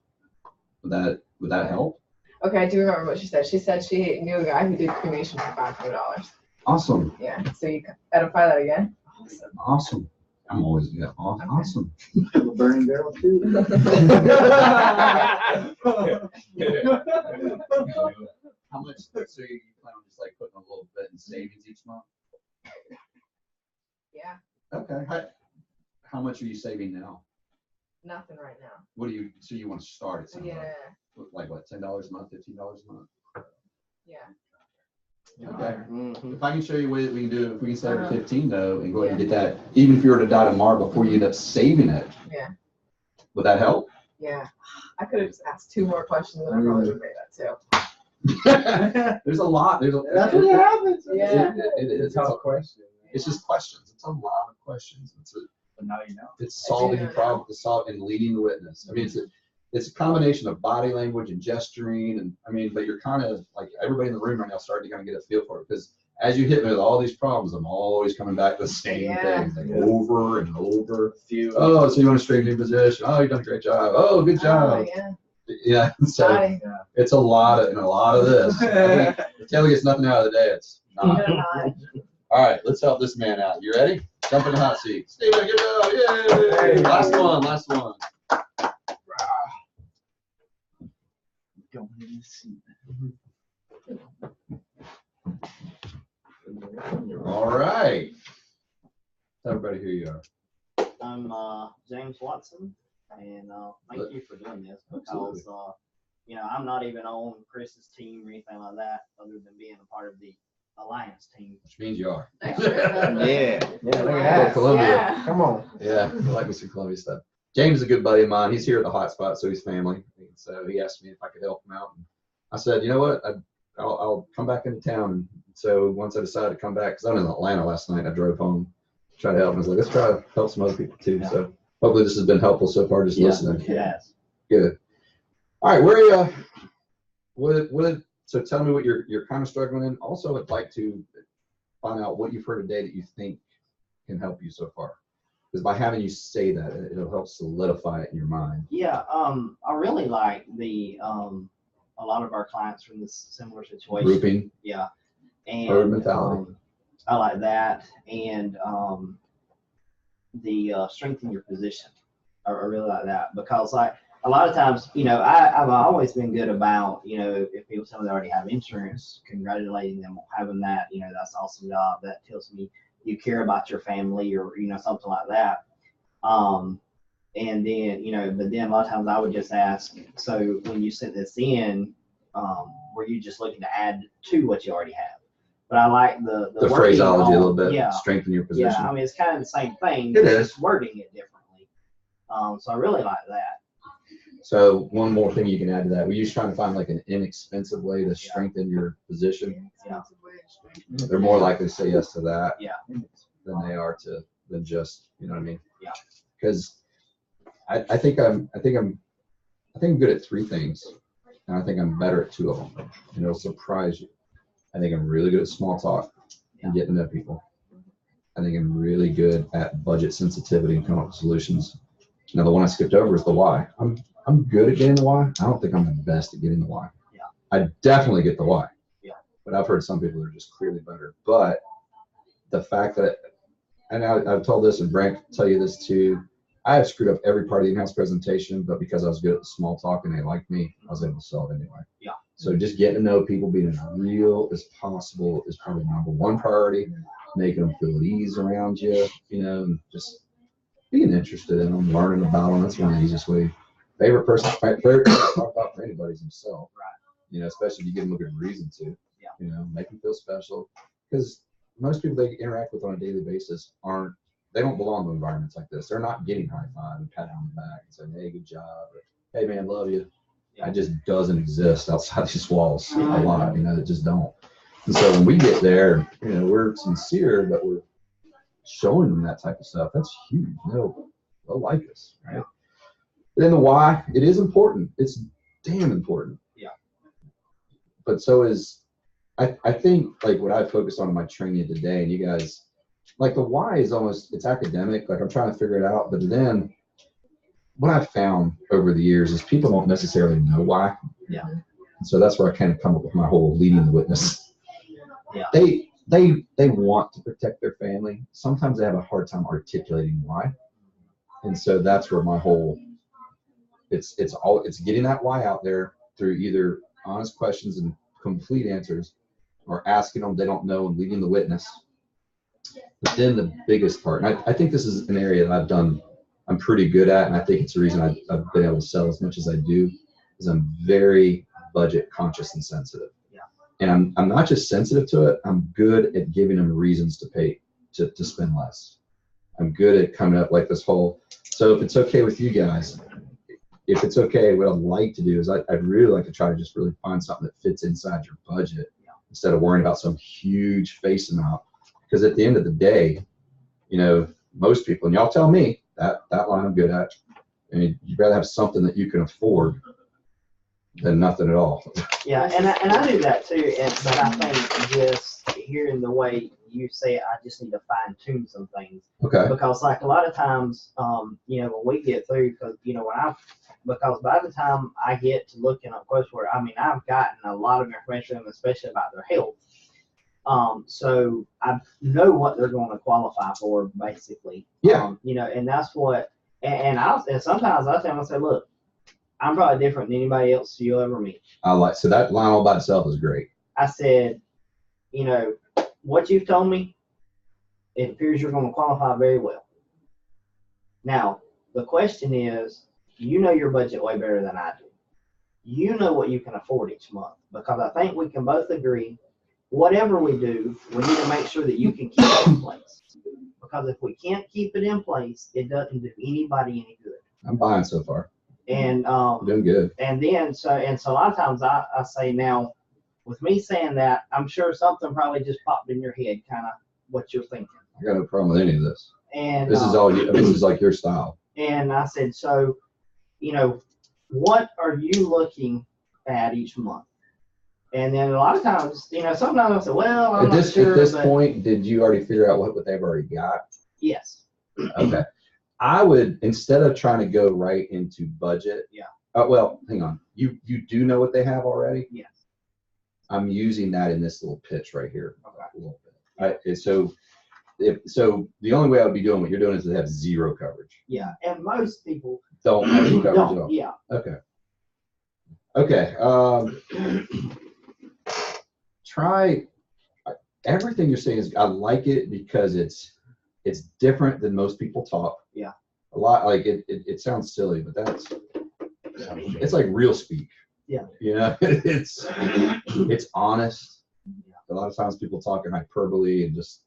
would that help? Okay, I do remember what she said. She said she knew a guy who did cremation for $500. Awesome. Yeah, so you edify that again? Awesome. Awesome. I'm always, yeah, awesome. Burning barrel too. How much, so you plan on just like putting a little bit in savings each month? Yeah, Okay. How much are you saving now? nothing right now. What do you, so you want to start at something Yeah, like what, $10 a month, $15 a month? yeah. Okay. Mhm. If I can show you what we can do, if we can start at Uh-huh. 15 though, and go ahead and get that, even if you were to die tomorrow before you end up saving it. Yeah. Would that help? Yeah. I could have just asked 2 more questions and I probably would have made that too. There's a lot. That's what happens. Yeah. It is. It's a tough question. It's just questions. It's a lot of questions. But now you know. It's solving know now. problems, it's solving and leading the witness. I mean, it's a combination of body language and gesturing, and I mean, but you're kind of like everybody in the room right now starting to kind of get a feel for it, because as you hit me with all these problems, I'm always coming back to the same Yeah. things, like over and over. Oh, so you want to straighten your position? Oh, you've done a great job. Oh, good Oh, job. yeah. Yeah. So Body. it's a lot of this. I think if Taylor gets nothing out of the day, it's not. You're not. All right, let's help this man out. You ready? Jump in the hot seat. Steven, good job. Yay! Last one. Going in the seat. All right. Tell everybody who you are. I'm James Watson, and thank you for doing this Absolutely. because I'm not even on Chris's team or anything like that, other than being a part of the Alliance team. Which means you are. Thanks for that. Yeah. Yeah, look at Oh, that. Columbia. Yeah. Come on. Yeah, I like me some Columbia stuff. James is a good buddy of mine. He's here at the hot spot, so he's family. And so he asked me if I could help him out. And I said, you know what? I'll come back into town. And so once I decided to come back, because I was in Atlanta last night, I drove home, tried to help him. I was like, let's try to help some other people too. Yeah. So hopefully this has been helpful so far, just listening. Yes. Good. All right, where are you? So tell me what you're kind of struggling in. Also, I'd like to find out what you've heard today that you think can help you so far. Because by having you say that, it'll help solidify it in your mind. Yeah. I really like the a lot of our clients from this similar situation. Grouping, Yeah. And herd mentality. I like that, and the strengthen your position. I really like that because like a lot of times, I've always been good about, if people tell me they already have insurance, congratulating them on having that, that's an awesome job. That tells me you care about your family or, something like that. And then, but then a lot of times I would just ask, so when you sent this in, were you just looking to add to what you already have? But I like the The wording phraseology a on- little bit, Yeah. strengthen your position. Yeah, I mean, it's kind of the same thing. It but is. just wording it differently. So I really like that. So one more thing you can add to that. Were you just trying to find like an inexpensive way to strengthen your position? Yeah. They're more likely to say yes to that Yeah. than they are than just, you know what I mean? Yeah. Because I think I'm good at 3 things, and I think I'm better at 2 of them. And it'll surprise you. I think I'm really good at small talk and getting to know people. I think I'm really good at budget sensitivity and coming up with solutions. Now the one I skipped over is the why. I'm good at getting the why. I don't think I'm the best at getting the why. Yeah. I definitely get the why. Yeah. But I've heard some people that are just clearly better. But the fact that, and I've told this, and Brent will tell you this too, I have screwed up every part of the in-house presentation, but because I was good at the small talk and they liked me, I was able to sell it anyway. Yeah. So just getting to know people, being as real as possible is probably #1 priority. Making them feel at ease around you, and just being interested in them, learning about them. That's one of the easiest ways. Favorite person to talk about for anybody is himself. Right. Especially if you give them a good reason to. Yeah. Make them feel special. Because most people they interact with on a daily basis they don't belong to environments like this. They're not getting high five and pat on the back and saying, hey, good job. Or, hey man, love you. Yeah. It just doesn't exist outside these walls a lot, it just don't. And so when we get there, we're sincere, but we're showing them that type of stuff. That's huge. They'll like us, right? But then the why, it is important. It's damn important. Yeah. But so is, I think like what I focused on in my training today, and you guys, like the why is almost, it's academic. Like I'm trying to figure it out, but then what I've found over the years is people don't necessarily know why. Yeah. So that's where I kind of come up with my whole leading the witness. Yeah. They want to protect their family. Sometimes they have a hard time articulating why. And so that's where my whole, it's getting that why out there through either honest questions and complete answers, or asking them they don't know and leading the witness. But then the biggest part, and I think this is an area that I'm pretty good at, and I think it's the reason I've been able to sell as much as I do, is I'm very budget conscious and sensitive. Yeah. And I'm not just sensitive to it, I'm good at giving them reasons to pay, to spend less. I'm good at coming up like this whole, so if it's okay with you guys, if it's okay, what I'd like to do is I'd really like to try to just really find something that fits inside your budget, instead of worrying about some huge face amount. Because at the end of the day, you know, most people, and y'all tell me, that line I'm good at, and you'd rather have something that you can afford than nothing at all. Yeah, and I do that too, but I think just hearing the way you say it, I just need to fine tune some things. Okay. Because like a lot of times, you know, when we get through, because you know because by the time I get to looking up quotes for it, I mean I've gotten a lot of information, especially about their health. So I know what they're going to qualify for, basically. Yeah. You know, and that's what, and sometimes I tell them, I say, look, I'm probably different than anybody else you'll ever meet. So that line all by itself is great. I said, you know, what you've told me, it appears you're going to qualify very well. Now, the question is, you know your budget way better than I do. You know what you can afford each month, because I think we can both agree, whatever we do, we need to make sure that you can keep it in place. Because if we can't keep it in place, it doesn't do anybody any good. I'm buying so far. And Doing good. and then so a lot of times I say, now with me saying that, I'm sure something probably just popped in your head, kind of what you're thinking. I got no problem with any of this. And This is all you. This is like your style. and I said, so, you know, what are you looking at each month? And then a lot of times, you know, sometimes I say, well, I'm At not this sure. at this but point, did you already figure out what they've already got? yes. Okay. I would, instead of trying to go right into budget. Yeah. Well, hang on. You do know what they have already? Yes. I'm using that in this little pitch right here. Okay. A little bit. So the only way I would be doing what you're doing is to have zero coverage. Yeah. And most people Don't have any coverage at all. Yeah. Okay. Okay. Try everything you're saying is, I like it because it's different than most people talk. Yeah. A lot, like it sounds silly, but it's like real speak. Yeah. You know, it's honest. Yeah. A lot of times people talk in hyperbole and just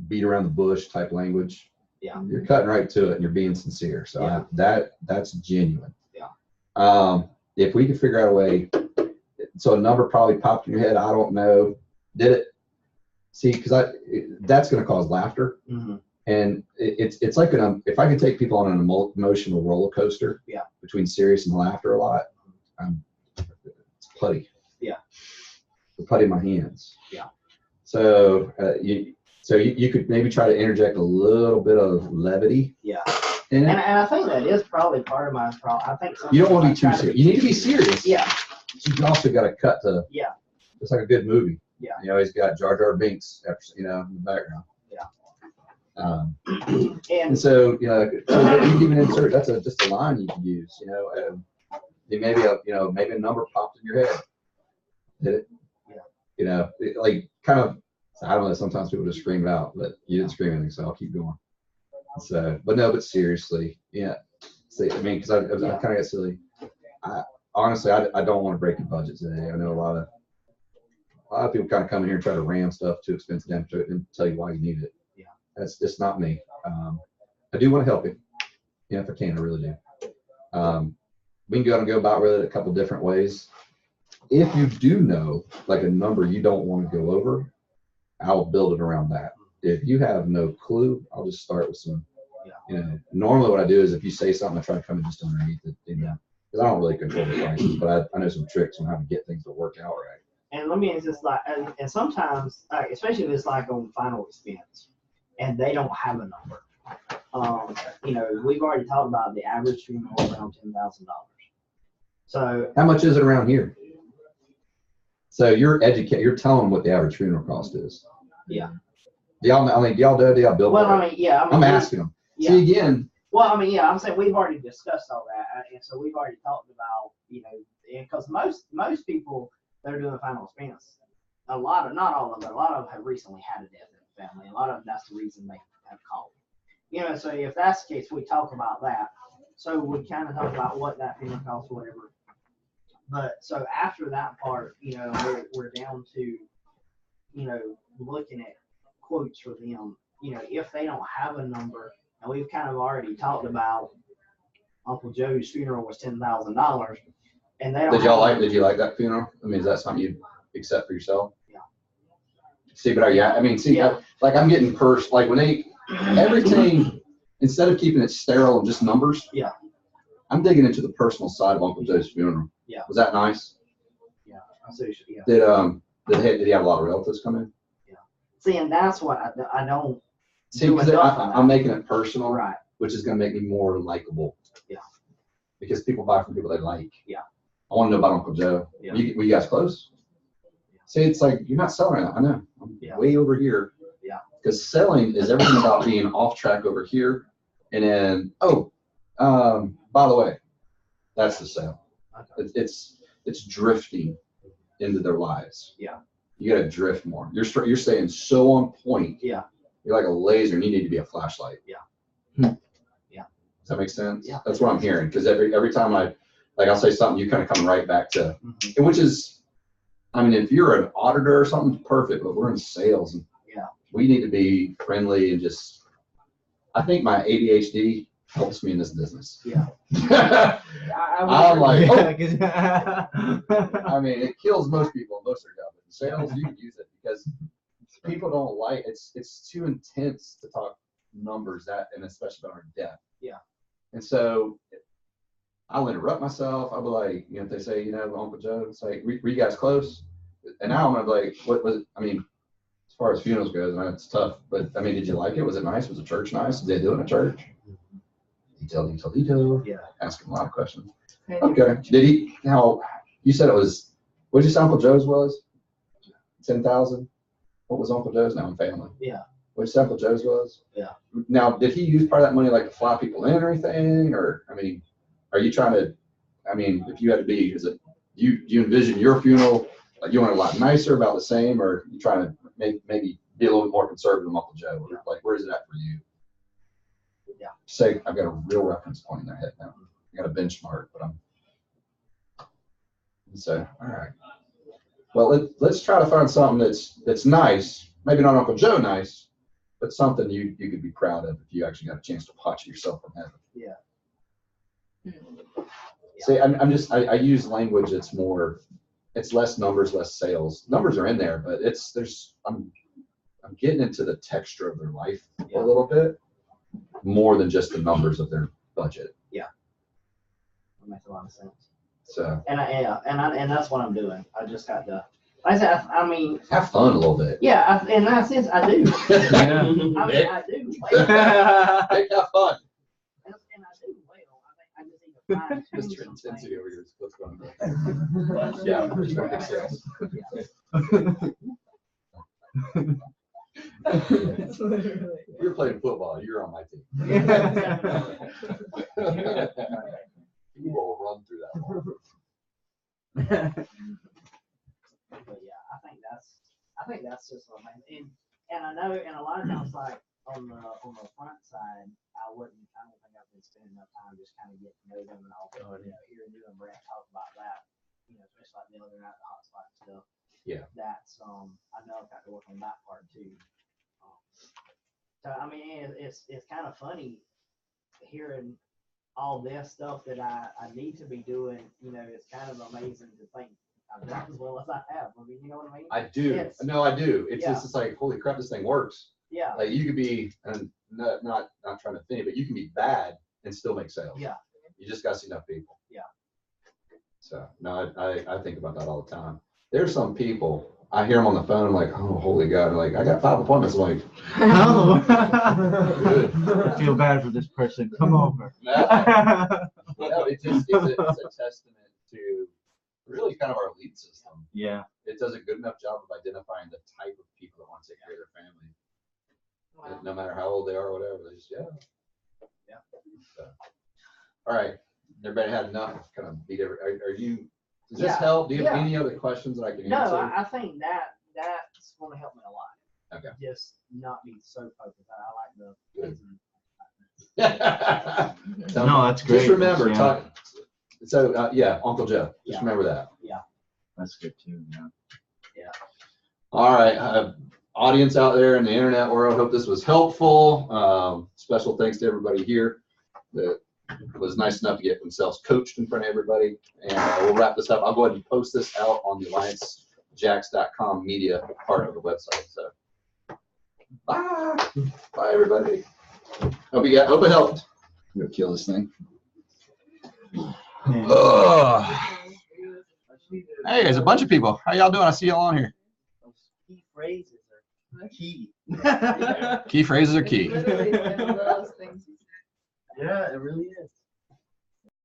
beat around the bush type language. Yeah. You're cutting right to it and you're being sincere. So that's genuine. Yeah. If we could figure out a way, so a number probably popped in your head. I don't know. Did it? See, because that's going to cause laughter. Mm-hmm. And it's like if I can take people on an emotional roller coaster. Yeah. Between serious and laughter a lot, it's putty. Yeah. The putty in my hands. Yeah. So you could maybe try to interject a little bit of levity. Yeah. In it. And I think that is probably part of my problem. I think You don't want to be too try serious. You need to be serious. Yeah. But you also got to cut to. Yeah. It's like a good movie. Yeah. You know, he's got Jar Jar Binks, in the background. Yeah. And so, so you can even insert. That's just a line you can use. Maybe a number popped in your head. Did it? Yeah. Like kind of. I don't know. Sometimes people just scream it out, but you didn't scream anything, so I'll keep going. So, but seriously, yeah. See, I mean, because I kind of get silly. Honestly, I don't want to break your budget today. I know a lot of people kind of come in here and try to ram stuff too expensive and tell you why you need it. Yeah. That's just not me. I do want to help you. If I can, I really do. We can go about with it a couple different ways. If you do know like a number you don't want to go over, I'll build it around that. If you have no clue, I'll just start with some. Normally what I do is if you say something, I try to come in just underneath it. Because I don't really control the prices, but I know some tricks on how to get things to work out right. And let me just and sometimes, especially if it's like on final expense, and they don't have a number. We've already talked about the average funeral around $10,000. So How much is it around here? So you're telling them what the average funeral cost is. Yeah. Do y'all do y'all bill? well, for it? I mean, yeah, I mean, I'm asking them. yeah. See again, Well, I mean, yeah, I'm saying we've already discussed all that, and so we've already talked about, because most people that are doing final expense, not all of them, but a lot of them have recently had a death in the family. A lot of them, that's the reason they have called. So if that's the case, we talk about that. So we kind of talk about what that funeral costs, whatever. But so after that part, we're down to, looking at quotes for them. If they don't have a number, and we've kind of already talked about Uncle Joe's funeral was $10,000, and they don't. Did you like that funeral? I mean, is that something you accept for yourself? Yeah. See, but I'm getting cursed. Like when everything, instead of keeping it sterile and just numbers. Yeah. I'm digging into the personal side of Uncle Joe's funeral. Yeah. Was that nice? Yeah. So, yeah. Did he have a lot of relatives come in? Yeah. See, and that's what I don't. See, because I'm making it personal, Right. which is going to make me more likable. Yeah. Because people buy from people they like. Yeah. I want to know about Uncle Joe. Yeah. Were you guys close? Yeah. See, it's like you're not selling it. I know. I'm way over here. Yeah. Because selling is everything about being off track over here, and then by the way, that's the sale. Okay. It's drifting into their lives. Yeah. You got to drift more. You're staying so on point. Yeah. You're like a laser, and you need to be a flashlight. Yeah. Yeah. Does that make sense? Yeah. That's what I'm hearing. Because every time I'll say something, you kind of come right back to, and which is, I mean, if you're an auditor or something, perfect. But we're in sales, and we need to be friendly and just. I think my ADHD helps me in this business. Yeah. I'm like, I mean, it kills most people in most of their jobs. In sales, you can use it because people don't like it's too intense to talk numbers and especially about our death. Yeah. And so I'll interrupt myself. I'll be like, if they say, Uncle Joe, it's like, were you guys close? And now I'm gonna be like, what was? I mean, as far as funerals goes, I know it's tough, but I mean, did you like it? Was it nice? Was the church nice? Did they do it in a church? Detail. Yeah. Ask him a lot of questions. Okay. Did he? Now you said it was. What did you say Uncle Joe's was? 10,000. What was Uncle Joe's now in family? Yeah. What did you say Uncle Joe's was? Yeah. Now, did he use part of that money like to fly people in or anything? Or I mean, are you trying to? I mean, if you had to be, is it you envision your funeral like you want it a lot nicer, about the same, or you trying to maybe be a little bit more conservative than Uncle Joe? Or like, where's it at for you? Yeah. Say I've got a real reference point in their head now. I got a benchmark, but so all right. Well, let's try to find something that's nice. Maybe not Uncle Joe nice, but something you could be proud of if you actually got a chance to watch it yourself from heaven. Yeah. See, I use language that's more. It's less numbers, less sales. Numbers are in there, but I'm getting into the texture of their life a little bit more than just the numbers of their budget. Yeah. That makes a lot of sense. So. And that's what I'm doing. I just got to. I mean. Have fun a little bit. Yeah, in that sense, I do. Yeah. I mean, I do. Have fun. And I do well. I just need to find. Mr. Intensity over here. What's going on? Yeah, pretty good sales. We were playing football. You're on my team. You will run through that wall. But yeah, I think that's just what I mean. And I know, and a lot of times, like on the front side, I don't think I've been spending enough time just kind of getting to know them and all. Hearing you and Brent talk about that, especially like the other night, the hotspot stuff. Yeah. That's I know I've got to work on that part too. So I mean, it's kind of funny hearing all this stuff that I need to be doing. It's kind of amazing to think I've done as well as I have. I mean, you know what I mean? I do. I do. It's just like, holy crap, this thing works. Yeah. Like you could be, and not trying to think, but you can be bad and still make sales. Yeah. You just got to see enough people. Yeah. So no, I think about that all the time. There's some people, I hear them on the phone, I'm like, oh, holy God. Like, I got 5 appointments. I'm like, Oh. good. I feel bad for this person. Come over. No, it's a testament to really kind of our lead system. Yeah. It does a good enough job of identifying the type of people that want to take care of their family. Wow. No matter how old they are or whatever, they just, Yeah. So, all right, everybody had enough, kind of beat are you, does this Yeah, help? Do you have yeah. any other questions that I can No, answer? I think that's going to help me a lot. Okay. Just not be so focused. I like the. So, No, that's great. Just remember, Yeah. talk, so, yeah, Uncle Joe, just Yeah. remember that. That's good too. Yeah. All right, audience out there in the internet world, hope this was helpful. Special thanks to everybody here that was nice enough to get themselves coached in front of everybody. And we'll wrap this up. I'll go ahead and post this out on the AllianceJax.com media part of the website. So, bye, bye everybody. Hope it helped. I'm gonna kill this thing. Ugh. Hey, there's a bunch of people. How y'all doing? I see y'all on here. Those key phrases are key. Key phrases are key. Literally one of those things. Yeah, it really is.